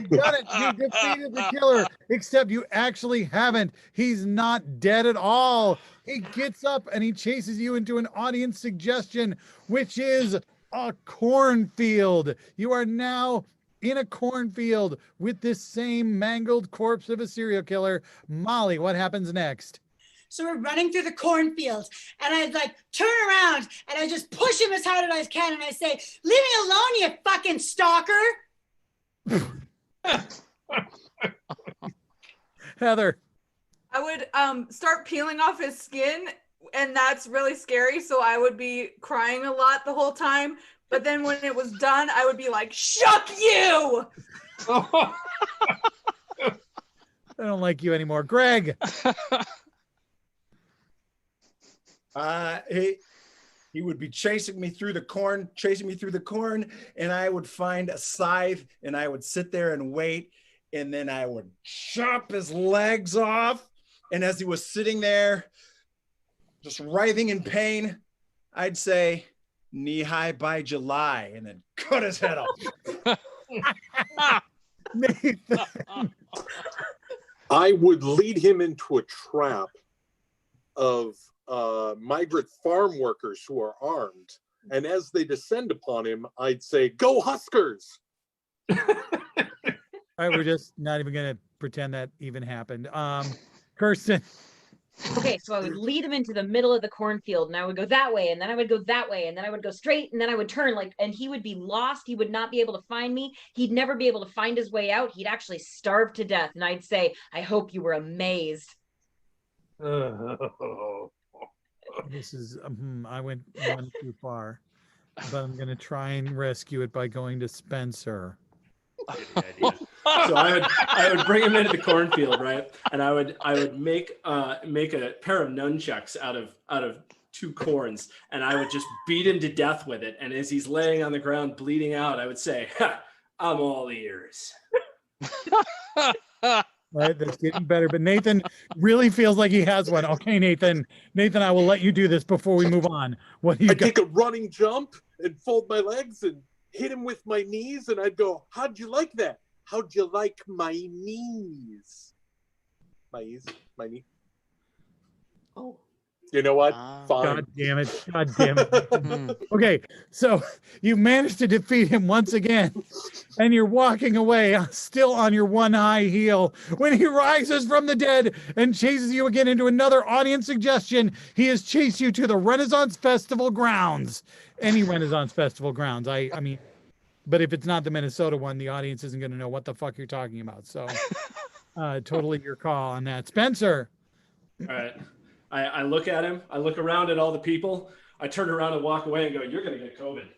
you've done it. You've defeated the killer, except you actually haven't. He's not dead at all. He gets up and he chases you into an audience suggestion, which is a cornfield. You are now in a cornfield with this same mangled corpse of a serial killer. Molly, what happens next?
So we're running through the cornfield, and I'd like turn around and I just push him as hard as I can, and I say, "Leave me alone, you fucking stalker."
Heather.
I would start peeling off his skin, and that's really scary, so I would be crying a lot the whole time. But then when it was done, I would be like, "Shuck you!"
I don't like you anymore. Greg.
He would be chasing me through the corn, and I would find a scythe, and I would sit there and wait, and then I would chop his legs off. And as he was sitting there, just writhing in pain, I'd say, knee high by July, and then cut his head off.
Nathan.
I would lead him into a trap of migrant farm workers who are armed. And as they descend upon him, I'd say, "Go Huskers!"
All right, we're just not even going to pretend that even happened. Kirsten.
Okay, so I would lead him into the middle of the cornfield, and I would go that way, and then I would go that way, and then I would go straight, and then I would turn, and he would be lost. He would not be able to find me. He'd never be able to find his way out. He'd actually starve to death. And I'd say, I hope you were amazed.
This is, I went one too far, but I'm going to try and rescue it by going to Spencer.
So I would bring him into the cornfield, right? And I would make a pair of nunchucks out of two corns, and I would just beat him to death with it. And as he's laying on the ground bleeding out, I would say, "I'm all ears."
Right, that's getting better. But Nathan really feels like he has one. Okay, Nathan, I will let you do this before we move on. What do you
I'd take a running jump and fold my legs and hit him with my knees, and I'd go, "How'd you like that? How'd you like my knees?" My knee.
Oh.
You know what? Fine.
God damn it. Okay, so you managed to defeat him once again, and you're walking away still on your one high heel when he rises from the dead and chases you again into another audience suggestion. He has chased you to the Renaissance Festival grounds. Any Renaissance Festival grounds. I mean, but if it's not the Minnesota one, the audience isn't going to know what the fuck you're talking about. So totally your call on that. Spencer.
All right. I look at him. I look around at all the people. I turn around and walk away and go, "You're going to get COVID."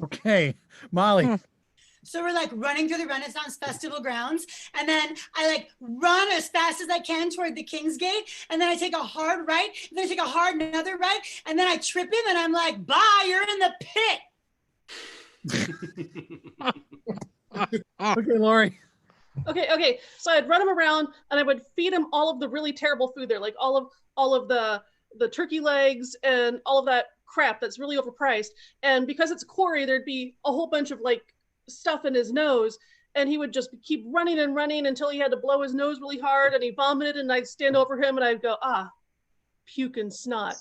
Okay. Molly.
So we're like running through the Renaissance Festival grounds. And then I like run as fast as I can toward the King's Gate. And then I take a hard right. And then I take a hard another right. And then I trip him and I'm like, "Bye, you're in the pit."
Okay, Lori.
Okay. So I'd run him around and I would feed him all of the really terrible food there, like all of the turkey legs and all of that crap that's really overpriced. And because it's Corey, there'd be a whole bunch of like stuff in his nose, and he would just keep running and running until he had to blow his nose really hard, and he vomited, and I'd stand over him and I'd go, puke and snot.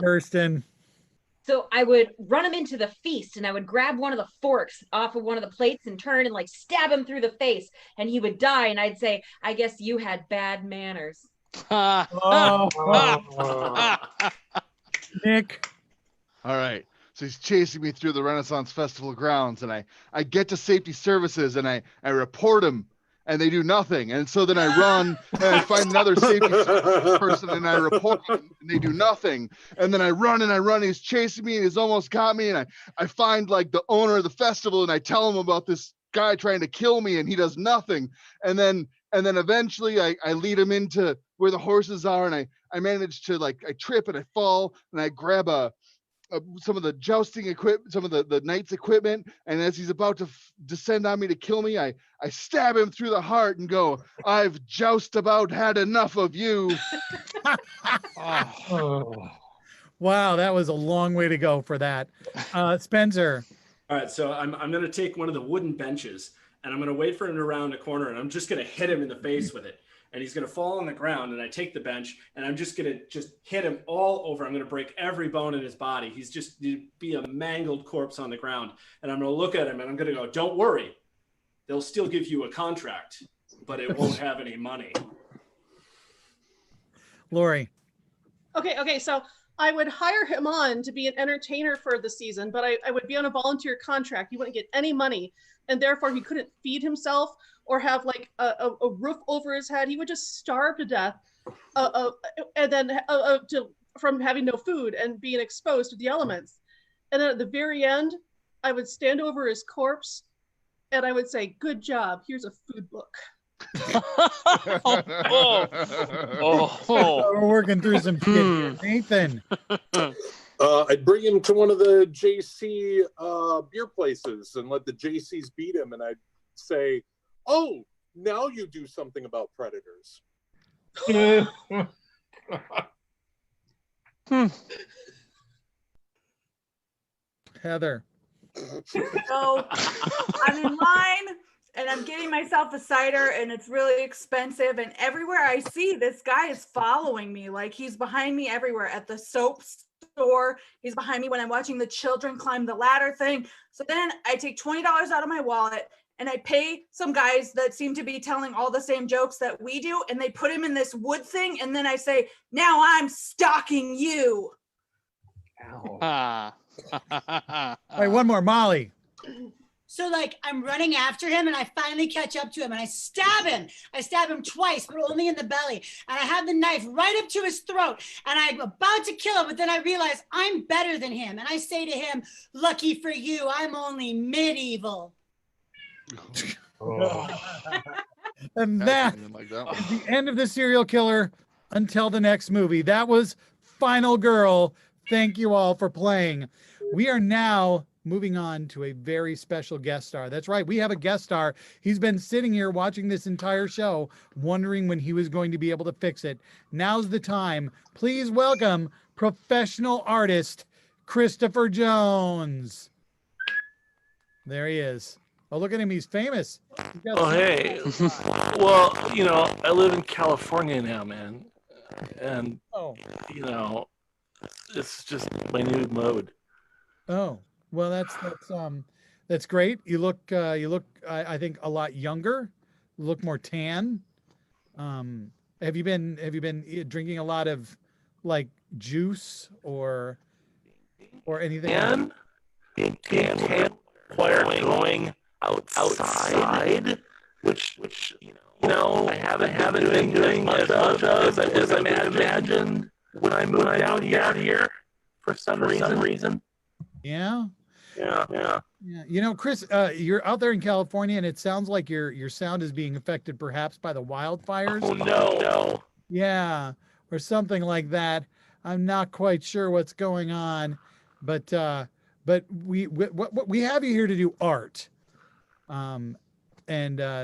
Kirsten.
So I would run him into the feast, and I would grab one of the forks off of one of the plates and turn and like stab him through the face, and he would die. And I'd say, "I guess you had bad manners."
Nick.
All right. So he's chasing me through the Renaissance Festival grounds, and I get to safety services, and I report him, and they do nothing. And so then I run and I find another safety person, and I report him, and they do nothing. And then I run and I run. He's chasing me, and he's almost got me. And I find like the owner of the festival, and I tell him about this guy trying to kill me, and he does nothing. And then eventually I lead him into where the horses are, and I manage to I trip and I fall, and I grab some of the jousting equipment, some of the knight's equipment, and as he's about to descend on me to kill me, I stab him through the heart and go, "I've just about had enough of you."
Wow, that was a long way to go for that. Spencer.
All right, so I'm going to take one of the wooden benches, and I'm going to wait for him to round a corner, and I'm just going to hit him in the face with it. And he's going to fall on the ground, and I take the bench, and I'm just going to hit him all over. I'm going to break every bone in his body. He's just be a mangled corpse on the ground. And I'm going to look at him, and I'm going to go, "Don't worry. They'll still give you a contract, but it won't have any money."
Lori.
Okay. So I would hire him on to be an entertainer for the season, but I would be on a volunteer contract. He wouldn't get any money, and therefore he couldn't feed himself or have like a roof over his head. He would just starve to death, and then from having no food and being exposed to the elements. And then at the very end, I would stand over his corpse, and I would say, "Good job. Here's a food book."
We're working through some shit here. Nathan.
I'd bring him to one of the JC beer places and let the JCs beat him, and I'd say, "Oh, now you do something about predators."
Heather.
So I'm in line and I'm getting myself a cider and it's really expensive. And everywhere I see, this guy is following me. Like he's behind me everywhere at the soap store. He's behind me when I'm watching the children climb the ladder thing. So then I take $20 out of my wallet and I pay some guys that seem to be telling all the same jokes that we do. And they put him in this wood thing. And then I say, now I'm stalking you.
All right, one more, Molly.
So like I'm running after him and I finally catch up to him and I stab him. I stab him twice, but only in the belly. And I have the knife right up to his throat and I'm about to kill him, but then I realize I'm better than him. And I say to him, lucky for you, I'm only medieval.
And that is the end of the serial killer until the next movie. That was Final Girl. Thank you all for playing. We are now moving on to a very special guest star. That's right. We have a guest star. He's been sitting here watching this entire show, wondering when he was going to be able to fix it. Now's the time. Please welcome professional artist Christopher Jones. There he is. Oh, look at him. He's famous.
Hey. Well, you know, I live in California now, man. And, you know, it's just my new mode.
Oh, well, that's great. You look, I think a lot younger, you look more tan. Have you been drinking a lot of like juice or anything?
And going outside, which you know, I haven't been doing as much as I imagined when I moved out here for some reason.
Yeah.
Yeah.
You know, Chris, you're out there in California, and it sounds like your sound is being affected, perhaps by the wildfires.
Oh no.
Yeah, or something like that. I'm not quite sure what's going on, but we have you here to do art,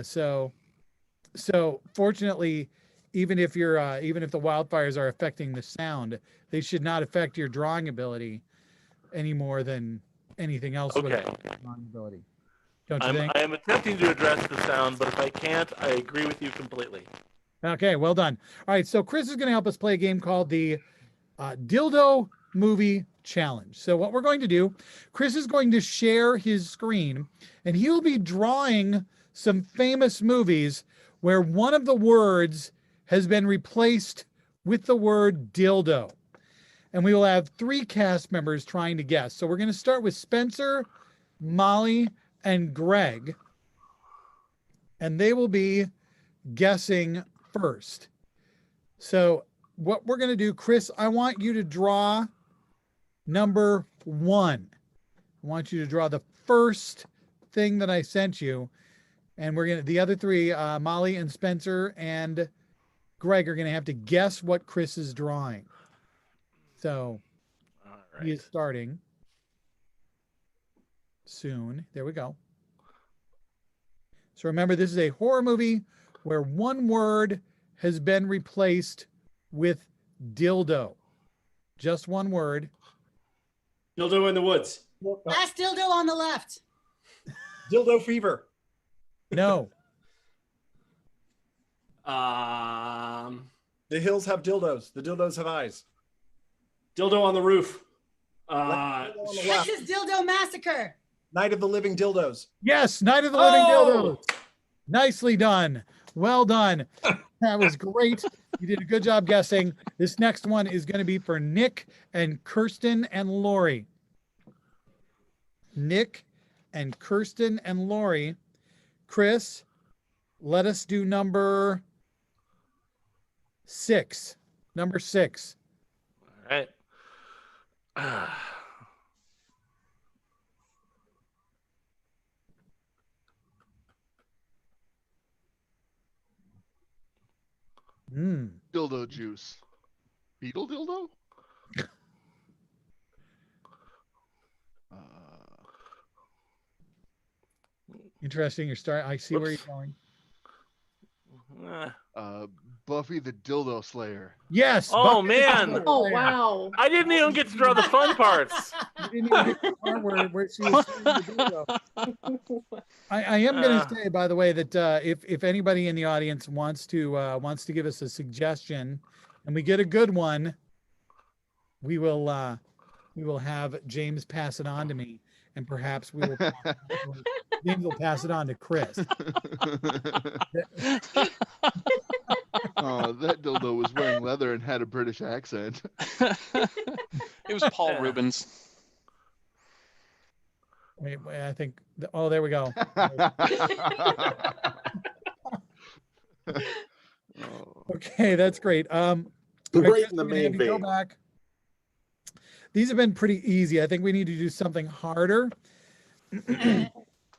so fortunately, even if the wildfires are affecting the sound, they should not affect your drawing ability any more than anything else would affect your drawing ability. Don't you think?
I am attempting to address the sound, but if I can't, I agree with you completely.
Okay, well done. All right, so Chris is going to help us play a game called the Dildo Movie Challenge. So what we're going to do, Chris is going to share his screen, and he'll be drawing some famous movies where one of the words has been replaced with the word dildo. And we will have 3 cast members trying to guess. So we're going to start with Spencer, Molly, and Greg. And they will be guessing first. So what we're going to do, Chris, I want you to draw number 1. I want you to draw the first thing that I sent you. And the other 3, Molly and Spencer and Greg, are going to have to guess what Chris is drawing. So he is starting soon. There we go. So remember, this is a horror movie where one word has been replaced with dildo. Just one word.
Dildo in the woods.
Last dildo on the left.
Dildo fever.
No.
The hills have dildos. The dildos have eyes.
Dildo on the roof.
Texas Dildo Massacre.
Night of the Living Dildos.
Yes, Night of the Living Dildos. Nicely done. Well done. That was great. You did a good job guessing. This next one is going to be for Nick and Kirsten and Lori. Nick and Kirsten and Lori. Chris, let us do number 6. Number 6.
All right.
Dildo juice. Beetle dildo?
Interesting. I see where you're going.
Buffy the Dildo Slayer.
Yes.
Oh,
Buffy the
man.
Dildo
Oh
Slayer.
wow.
I didn't even get to draw the fun parts.
You didn't even get to the part where she was saying the dildo. I am going to say, by the way, that if anybody in the audience wants to give us a suggestion, and we get a good one, we will have James pass it on to me, and perhaps James will pass it on to Chris.
Oh, that dildo was wearing leather and had a British accent.
It was Paul Rubens.
Wait, I think. Oh, there we go. Okay, that's great.
Right
Chris,
in the
we're gonna
main
have you go
vein.
back. These have been pretty easy. I think we need to do something harder. I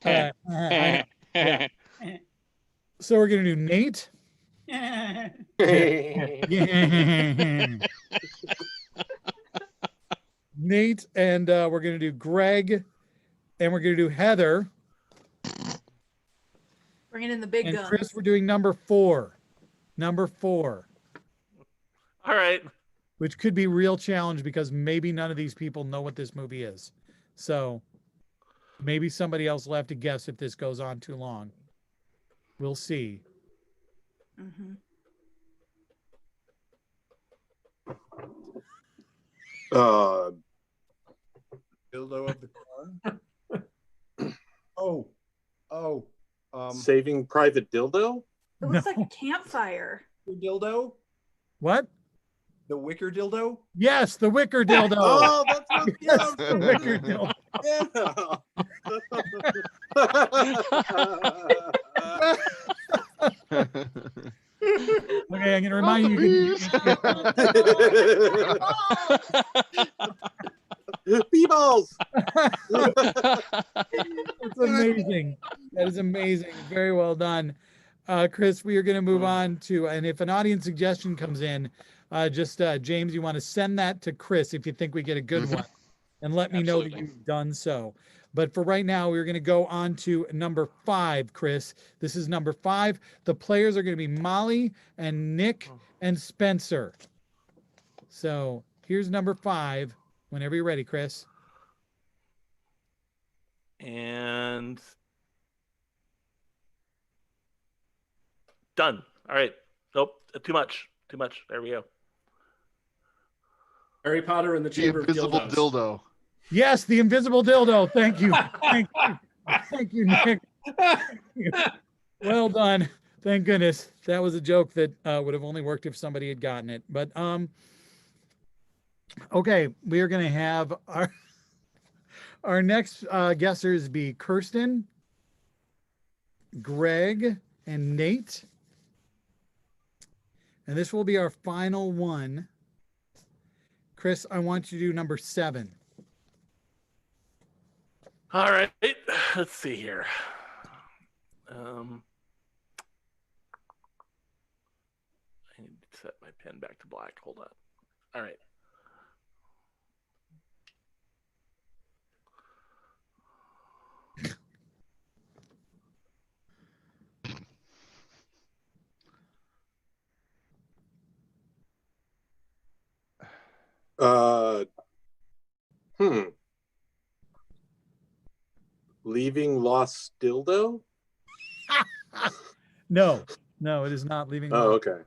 know. Yeah. So we're gonna do Nate. Nate, and we're gonna do Greg, and we're gonna do Heather.
Bringing in the big
And
guns.
Chris, we're doing number 4. Number 4.
All right.
Which could be a real challenge because maybe none of these people know what this movie is. So maybe somebody else will have to guess if this goes on too long. We'll see.
Mm-hmm.
Dildo of the car.
Saving Private Dildo?
It looks like a campfire.
Dildo?
What?
The wicker dildo?
Yes, the wicker dildo.
Oh, that's what
Yes, the wicker dildo. Okay, I'm gonna remind you.
B-balls.
That's amazing. That is amazing. Very well done. Chris, we are going to move on to, and if an audience suggestion comes in, James, you want to send that to Chris if you think we get a good one, and let me know that you've done so. But for right now, we're going to go on to number 5, Chris. This is number 5. The players are going to be Molly and Nick and Spencer. So here's number 5. Whenever you're ready, Chris.
And done. All right. Nope. Too much. Too much. There we go.
Harry Potter and the
The
Chamber of
invisible
Dildos.
dildo.
Yes, the invisible dildo. Thank you. Thank you. Thank you, Nick. Thank you. Well done. Thank goodness. That was a joke that would have only worked if somebody had gotten it. But okay, we are going to have our next guessers be Kirsten, Greg, and Nate. And this will be our final one. Chris, I want you to do number 7.
All right. Let's see here. I need to set my pen back to black. Hold on. All right.
Leaving Lost Dildo?
No, it is not leaving.
Oh, okay.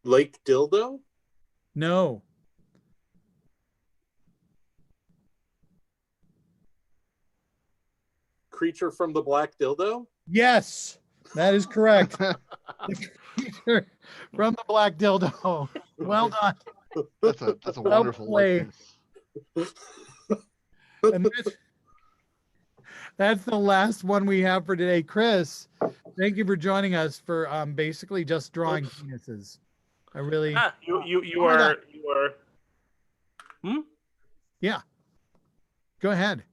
Lake Dildo?
No.
Creature from the Black Dildo?
Yes, that is correct. The creature from the black dildo. Well done.
That's a
Well
wonderful
played.
likeness.
And that's the last one we have for today. Chris, thank you for joining us for basically just drawing penises. I really
You
Oh my
are
God. Yeah. Go ahead.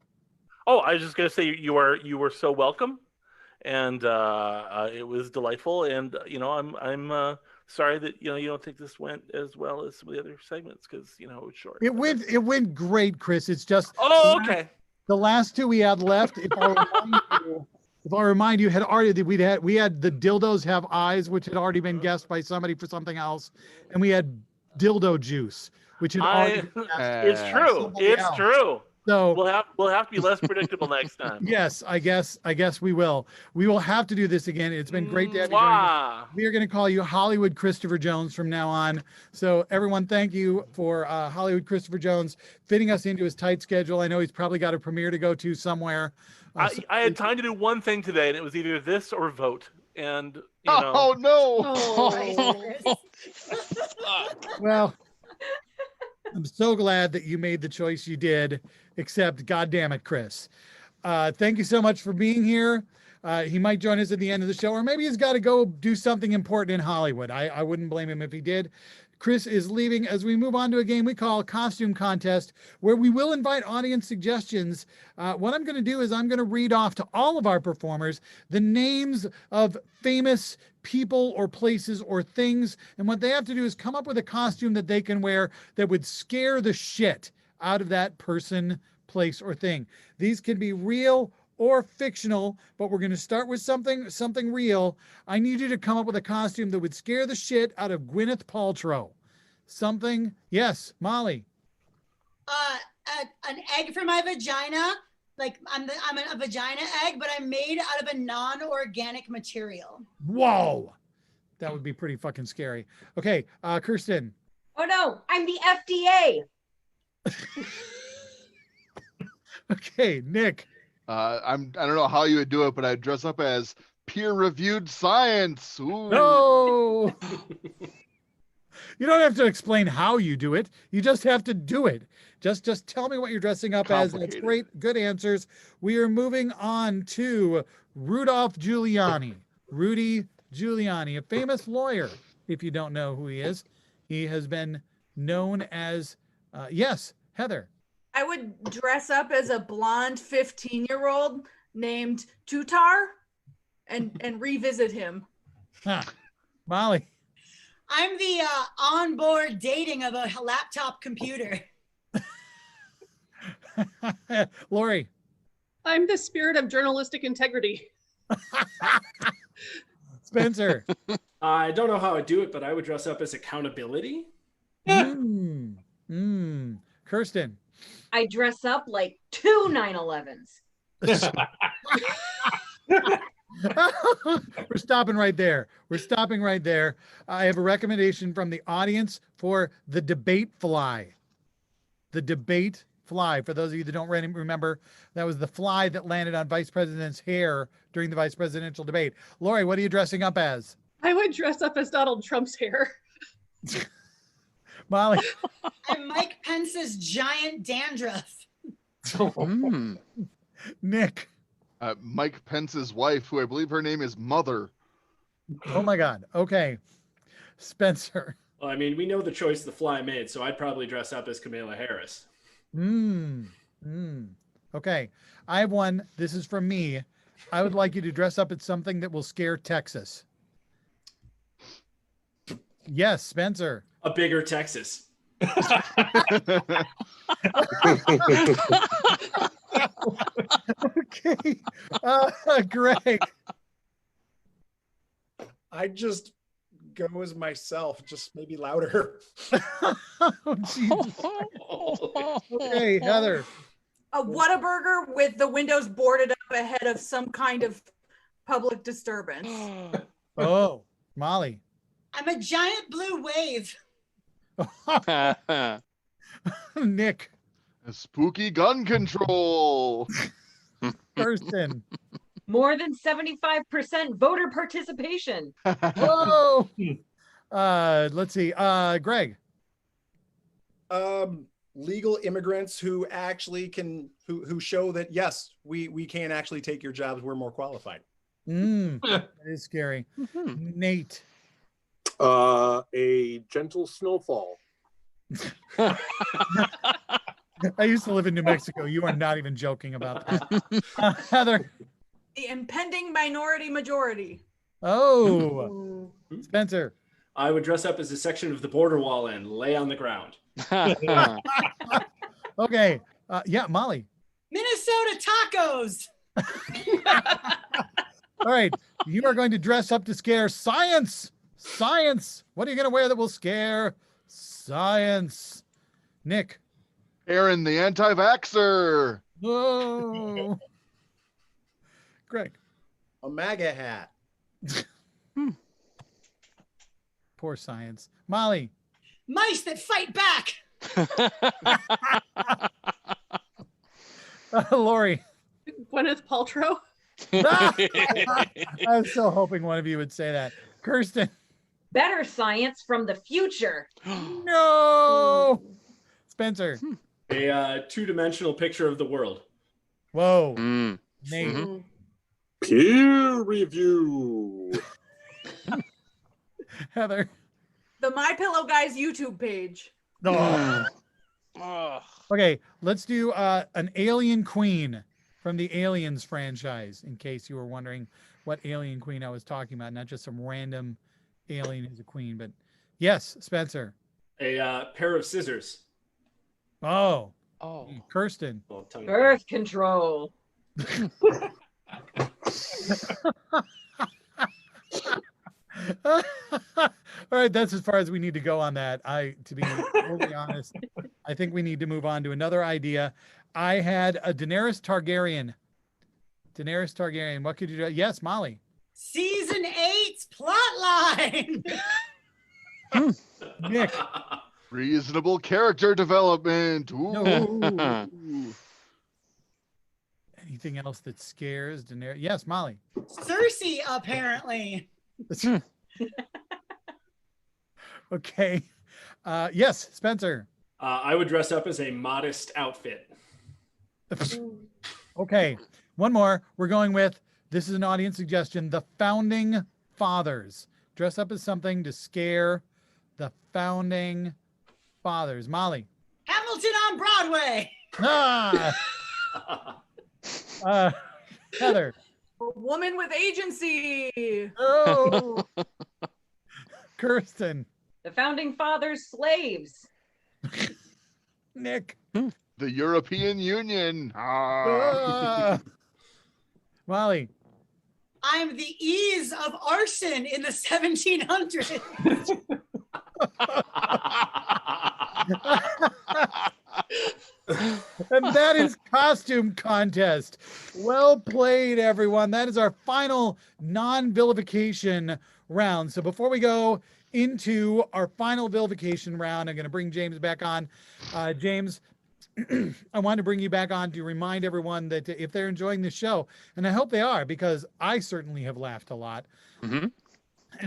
Oh, I was just gonna say you were so welcome, and it was delightful. And I'm sorry that you don't think this went as well as some of the other segments because it was short.
It went great, Chris. It's just
Okay.
The last two we had left. If I remind you, we had the dildos have eyes, which had already been guessed by somebody for something else, and we had dildo juice, which had already been guessed
It's true. It's
else.
true.
So
we'll have to be less predictable next time.
yes, I guess we will. We will have to do this again. It's been great to have you join us. We are going to call you Hollywood Christopher Jones from now on. So everyone, thank you for Hollywood Christopher Jones fitting us into his tight schedule. I know he's probably got a premiere to go to somewhere.
I had time to do one thing today, and it was either this or vote. And
oh no!
Oh.
Well, I'm so glad that you made the choice you did, except goddamn it, Chris. Thank you so much for being here. He might join us at the end of the show, or maybe he's got to go do something important in Hollywood. I wouldn't blame him if he did. Chris is leaving as we move on to a game we call Costume Contest, where we will invite audience suggestions. What I'm going to do is I'm going to read off to all of our performers the names of famous people or places or things. And what they have to do is come up with a costume that they can wear that would scare the shit out of that person, place, or thing. These can be real or fictional, but we're going to start with something real. I need you to come up with a costume that would scare the shit out of Gwyneth Paltrow. Something, yes, Molly.
An egg for my vagina. Like I'm a vagina egg, but I'm made out of a non-organic material.
Whoa, that would be pretty fucking scary. Okay, Kirsten.
Oh no, I'm the FDA.
Okay, Nick.
I don't know how you would do it, but I'd dress up as peer-reviewed science. Ooh.
No. You don't have to explain how you do it. You just have to do it. Just tell me what you're dressing up as. That's great. Good answers. We are moving on to Rudolph Giuliani. Rudy Giuliani, a famous lawyer, if you don't know who he is. He has been known as, yes, Heather.
I would dress up as a blonde 15-year-old named Tutar and revisit him.
Huh. Molly.
I'm the onboard dating of a laptop computer.
Lori.
I'm the spirit of journalistic integrity.
Spencer.
I don't know how I'd do it, but I would dress up as accountability.
Kirsten.
I dress up like 2 9/11s.
We're stopping right there. I have a recommendation from the audience for the debate fly. The debate fly. For those of you that don't remember, that was the fly that landed on Vice President's hair during the vice presidential debate. Lori, what are you dressing up as?
I would dress up as Donald Trump's hair.
Molly.
I'm Mike Pence's giant dandruff.
Nick.
Mike Pence's wife, who I believe her name is Mother.
Oh my God. Okay. Spencer.
Well, I mean, we know the choice the fly made, so I'd probably dress up as Kamala Harris.
Okay. I have one. This is from me. I would like you to dress up as something that will scare Texas. Yes, Spencer.
A bigger Texas.
Okay. Greg.
I just go as myself, just maybe louder.
Oh, Jesus. Okay, Heather.
A Whataburger with the windows boarded up ahead of some kind of public disturbance.
Oh, Molly.
I'm a giant blue wave.
Nick.
A spooky gun control.
Kirsten.
More than 75% voter participation.
Whoa. Let's see. Greg.
Legal immigrants who actually can, who show that, yes, we can actually take your jobs. We're more qualified.
That is scary. Nate.
A gentle snowfall.
I used to live in New Mexico. You are not even joking about that. Heather.
The impending minority majority.
Oh, Spencer.
I would dress up as a section of the border wall and lay on the ground.
Okay. Yeah, Molly.
Minnesota tacos.
All right. You are going to dress up to scare science. Science. What are you going to wear that will scare science? Nick.
Aaron, the anti-vaxxer.
Whoa. Greg.
A MAGA hat.
Poor science. Molly.
Mice that fight back.
Lori.
Gwyneth Paltrow.
I was so hoping one of you would say that. Kirsten.
Better science from the future.
No. Spencer.
A two-dimensional picture of the world.
Whoa. Nate.
Mm-hmm.
Peer review.
Heather.
The My Pillow Guys YouTube page.
No.
Ugh.
Okay, let's do an alien queen from the Aliens franchise, in case you were wondering what alien queen I was talking about, not just some random alien who's a queen, but yes, Spencer.
A pair of scissors.
Oh,
Oh.
Kirsten.
Well, tongue-
Birth control.
All right, that's as far as we need to go on that. To be totally honest, I think we need to move on to another idea. I had a Daenerys Targaryen. Daenerys Targaryen. What could you do? Yes, Molly.
Season 8's plotline.
Nick.
Reasonable character development. Ooh.
No. Anything else that scares Daenerys? Yes, Molly.
Cersei, apparently.
Okay. Yes, Spencer.
I would dress up as a modest outfit.
Okay. One more. We're going with, this is an audience suggestion, the Founding Fathers. Dress up as something to scare the Founding Fathers. Molly.
Hamilton on Broadway.
Ah! Heather.
A woman with agency.
Oh. Kirsten.
The founding fathers' slaves.
Nick.
The European Union.
Molly.
I'm the ease of arson in the 1700s.
And that is costume contest. Well played, everyone. That is our final non-vilification round. So before we go into our final vilification round, I'm going to bring James back on. James, I wanted to bring you back on to remind everyone that if they're enjoying this show, and I hope they are, because I certainly have laughed a lot, and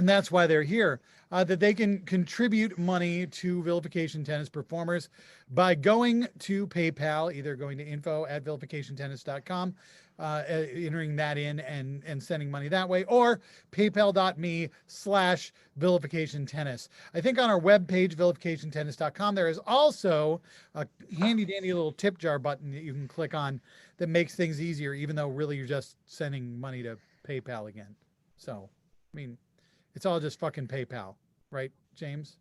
that's why they're here, that they can contribute money to Vilification Tennis performers by going to PayPal, either going to info@vilificationtennis.com, entering that in and sending money that way, or paypal.me/vilificationtennis. I think on our webpage, vilificationtennis.com, there is also a handy dandy little tip jar button that you can click on that makes things easier, even though really you're just sending money to PayPal again. So, I mean, it's all just fucking PayPal, right, James?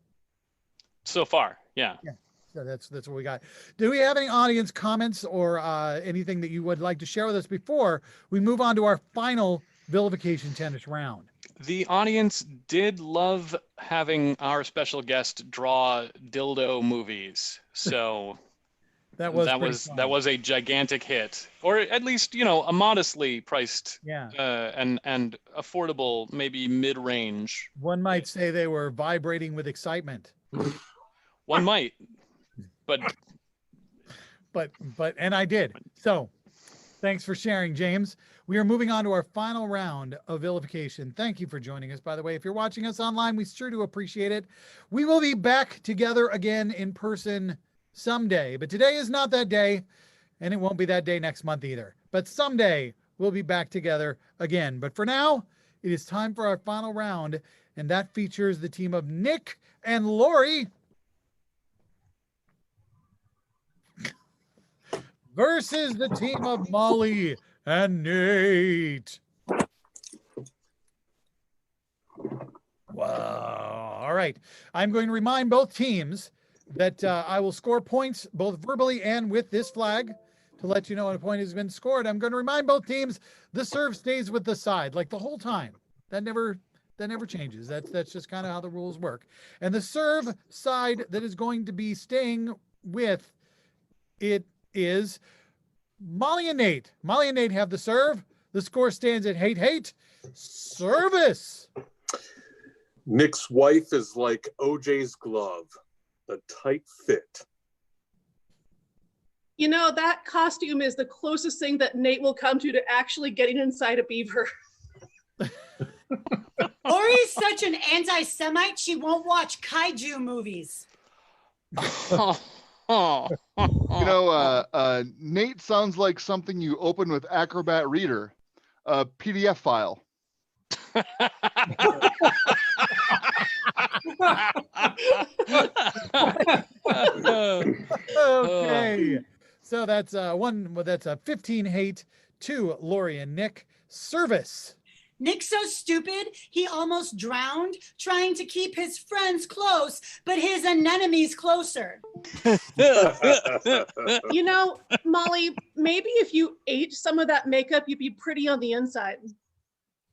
So far, yeah.
Yeah. So that's what we got. Do we have any audience comments or anything that you would like to share with us before we move on to our final Vilification Tennis round?
The audience did love having our special guest draw dildo movies. So
that was
a gigantic hit, or at least, you know, a modestly priced, and affordable, maybe mid-range.
One might say they were vibrating with excitement.
One might, but
and I did. So thanks for sharing, James. We are moving on to our final round of vilification. Thank you for joining us. By the way, if you're watching us online, we sure do appreciate it. We will be back together again in person someday, but today is not that day, and it won't be that day next month either. But someday we'll be back together again. But for now, it is time for our final round, and that features the team of Nick and Lori. versus the team of Molly and Nate. Wow. All right. I'm going to remind both teams that I will score points both verbally and with this flag to let you know when a point has been scored. I'm going to remind both teams the serve stays with the side like the whole time. That never changes. That's just kind of how the rules work. And the serve side that is going to be staying with it is Molly and Nate. Molly and Nate have the serve. The score stands at 8-8. Service.
Nick's wife is like OJ's glove, a tight fit.
You know, that costume is the closest thing that Nate will come to actually getting inside a beaver.
Lori's such an anti-Semite, she won't watch kaiju movies.
Nate sounds like something you open with Acrobat Reader, a PDF file.
Okay. So that's a 15-8 to Lori and Nick. Service.
Nick's so stupid, he almost drowned trying to keep his friends close, but his anemones closer.
You know, Molly, maybe if you ate some of that makeup, you'd be pretty on the inside.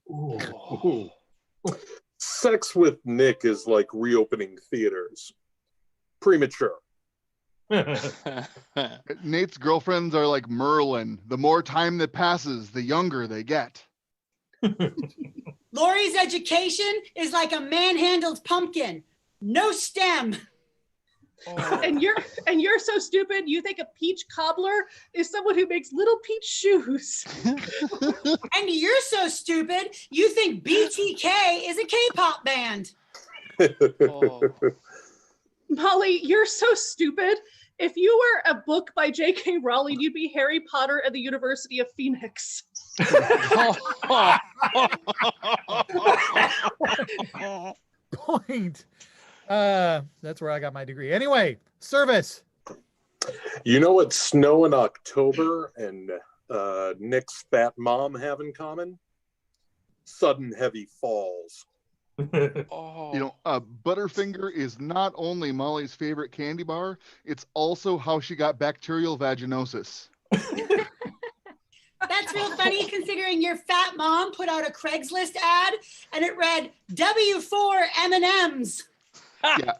Ooh. Sex with Nick is like reopening theaters. Premature.
Nate's girlfriends are like Merlin. The more time that passes, the younger they get.
Lori's education is like a manhandled pumpkin. No stem.
And you're so stupid, you think a peach cobbler is someone who makes little peach shoes.
And you're so stupid, you think BTK is a K-pop band.
Molly, you're so stupid. If you were a book by J.K. Rowling, you'd be Harry Potter at the University of Phoenix.
Point. That's where I got my degree. Anyway, service.
You know what snow in October and Nick's fat mom have in common? Sudden heavy falls.
Butterfinger is not only Molly's favorite candy bar, it's also how she got bacterial vaginosis.
That's real funny considering your fat mom put out a Craigslist ad and it read W4 M&Ms.
Yeah.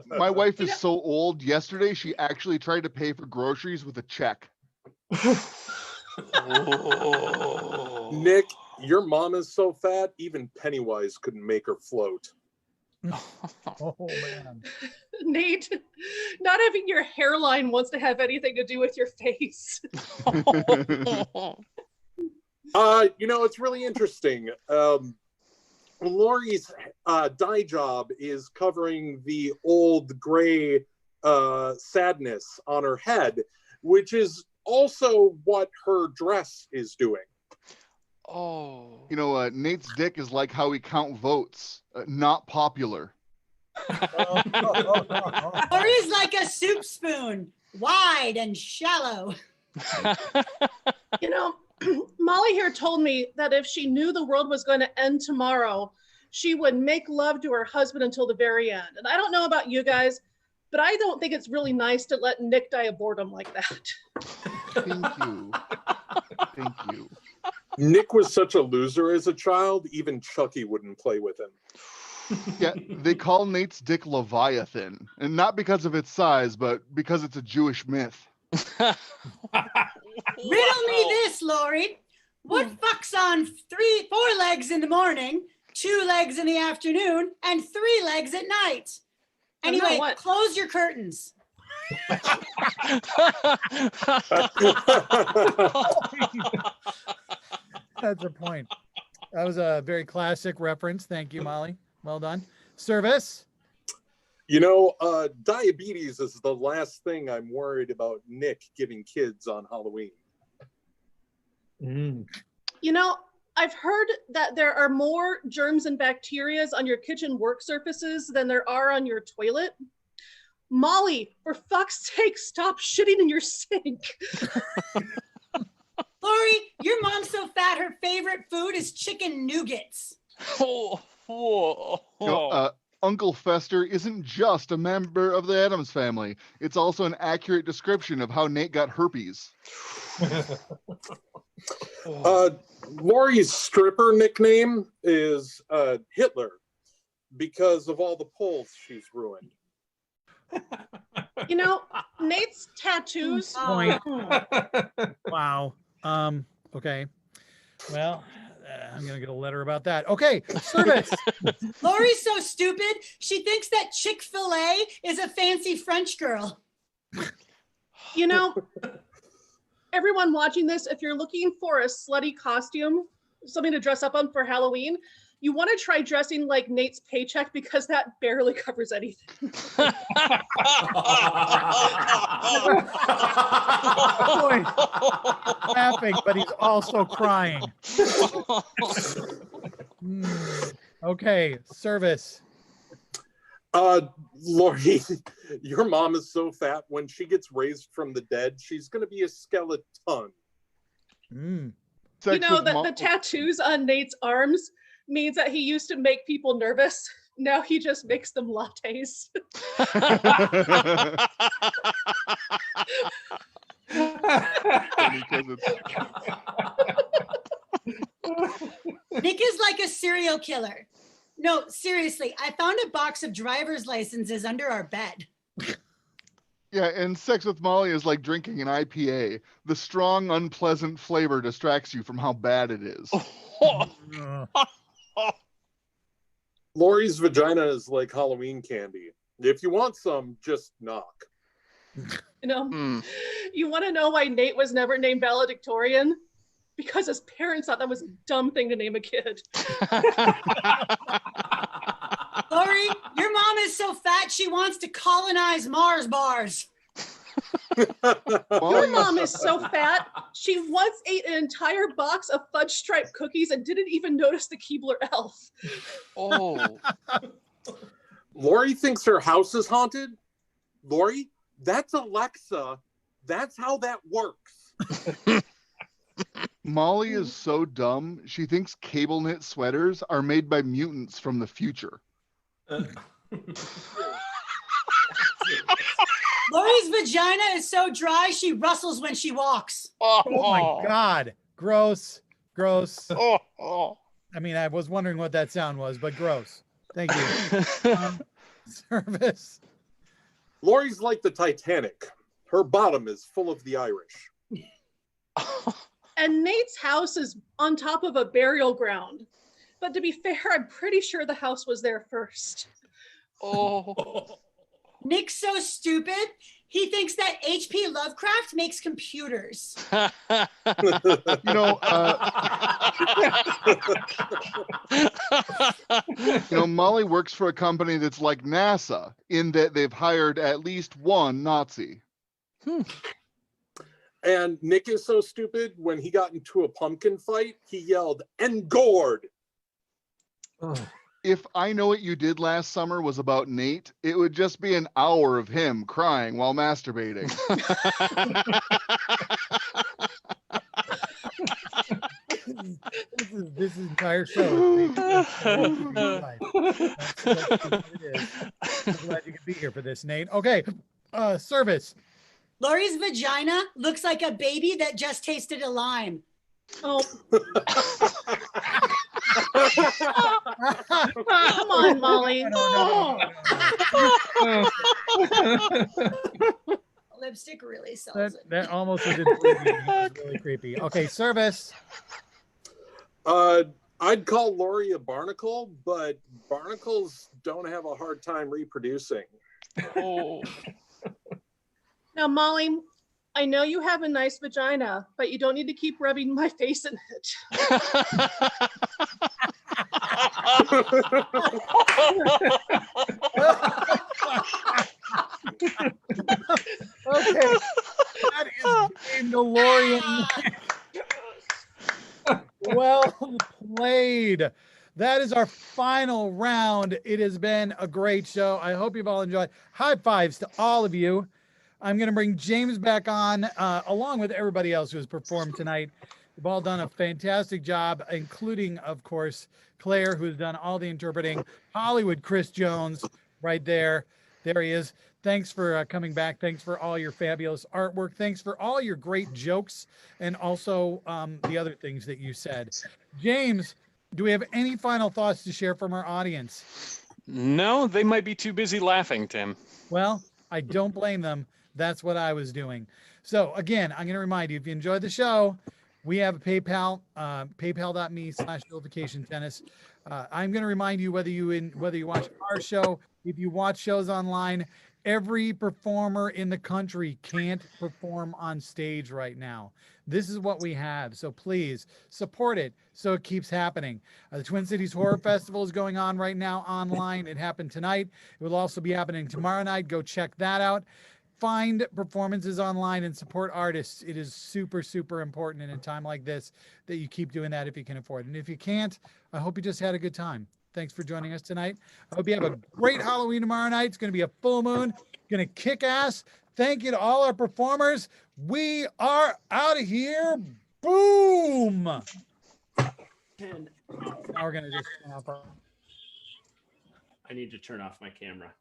My wife is so old. Yesterday, she actually tried to pay for groceries with a check.
Nick, your mom is so fat, even Pennywise couldn't make her float.
Oh, man.
Nate, not having your hairline wants to have anything to do with your face.
It's really interesting. Lori's dye job is covering the old gray sadness on her head, which is also what her dress is doing.
Nate's dick is like how we count votes, not popular.
Lori's like a soup spoon, wide and shallow.
Molly here told me that if she knew the world was going to end tomorrow, she would make love to her husband until the very end. And I don't know about you guys, but I don't think it's really nice to let Nick die of boredom like that.
Thank you.
Nick was such a loser as a child, even Chucky wouldn't play with him.
Yeah, they call Nate's dick Leviathan, and not because of its size, but because it's a Jewish myth.
Riddle me this, Lori. What fucks on 4 legs in the morning, 2 legs in the afternoon, and 3 legs at night? Anyway, close your curtains.
That's a point. That was a very classic reference. Thank you, Molly. Well done. Service.
Diabetes is the last thing I'm worried about Nick giving kids on Halloween.
I've heard that there are more germs and bacteria on your kitchen work surfaces than there are on your toilet. Molly, for fuck's sake, stop shitting in your sink.
Lori, your mom's so fat her favorite food is chicken nougats.
Uncle Fester isn't just a member of the Addams family. It's also an accurate description of how Nate got herpes.
Lori's stripper nickname is Hitler because of all the Poles she's ruined.
You know, Nate's tattoos.
Point. Wow. Okay. Well, I'm going to get a letter about that. Okay. Service.
Lori's so stupid. She thinks that Chick-fil-A is a fancy French girl.
You know, everyone watching this, if you're looking for a slutty costume, something to dress up on for Halloween, you want to try dressing like Nate's paycheck because that barely covers anything.
Boy, laughing, but he's also crying. Okay, service.
Lori, your mom is so fat when she gets raised from the dead, she's going to be a skeleton.
You know, the tattoos on Nate's arms means that he used to make people nervous. Now he just makes them lattes.
Nick is like a serial killer. No, seriously, I found a box of driver's licenses under our bed.
Yeah, and sex with Molly is like drinking an IPA. The strong, unpleasant flavor distracts you from how bad it is.
Lori's vagina is like Halloween candy. If you want some, just knock.
You know, you want to know why Nate was never named valedictorian? Because his parents thought that was a dumb thing to name a kid.
Lori, your mom is so fat she wants to colonize Mars bars.
Your mom is so fat, she once ate an entire box of fudge stripe cookies and didn't even notice the Keebler elf.
Oh.
Lori thinks her house is haunted. Lori, that's Alexa. That's how that works.
Molly is so dumb, she thinks cable knit sweaters are made by mutants from the future.
Lori's vagina is so dry she rustles when she walks.
Oh my God. Gross. Gross. I mean, I was wondering what that sound was, but gross. Thank you. Service.
Lori's like the Titanic. Her bottom is full of the Irish.
And Nate's house is on top of a burial ground. But to be fair, I'm pretty sure the house was there first.
Nick's so stupid, he thinks that H.P. Lovecraft makes computers.
You know, Molly works for a company that's like NASA in that they've hired at least one Nazi.
And Nick is so stupid, when he got into a pumpkin fight, he yelled, "Engored!"
If I Know What You Did Last Summer was about Nate, it would just be an hour of him crying while masturbating.
This entire show. That's what it is. I'm glad you could be here for this, Nate. Okay, service.
Lori's vagina looks like a baby that just tasted a lime.
Oh. Come on, Molly.
Lipstick really sells it.
That almost was intriguing. It was really creepy. Okay, service.
I'd call Lori a barnacle, but barnacles don't have a hard time reproducing.
Now, Molly, I know you have a nice vagina, but you don't need to keep rubbing my face in it.
Okay, that is game to Lori and Nick. Well played. that is our final round. It has been a great show. I hope you've all enjoyed. High fives to all of you. I'm going to bring James back on along with everybody else who has performed tonight. You've all done a fantastic job, including, of course, Claire, who's done all the interpreting. Hollywood Chris Jones right there. There he is. Thanks for coming back. Thanks for all your fabulous artwork. Thanks for all your great jokes and also the other things that you said. James, do we have any final thoughts to share from our audience?
No, they might be too busy laughing, Tim.
Well, I don't blame them. That's what I was doing. So again, I'm going to remind you, if you enjoyed the show, we have a PayPal, paypal.me/Vilification Tennis. I'm going to remind you whether you watch our show, if you watch shows online, every performer in the country can't perform on stage right now. This is what we have. So please support it so it keeps happening. The Twin Cities Horror Festival is going on right now online. It happened tonight. It will also be happening tomorrow night. Go check that out. Find performances online and support artists. It is super, super important in a time like this that you keep doing that if you can afford it. And if you can't, I hope you just had a good time. Thanks for joining us tonight. I hope you have a great Halloween tomorrow night. It's going to be a full moon. Going to kick ass. Thank you to all our performers. We are out of here. Boom. Now we're going to just turn off our...
I need to turn off my camera.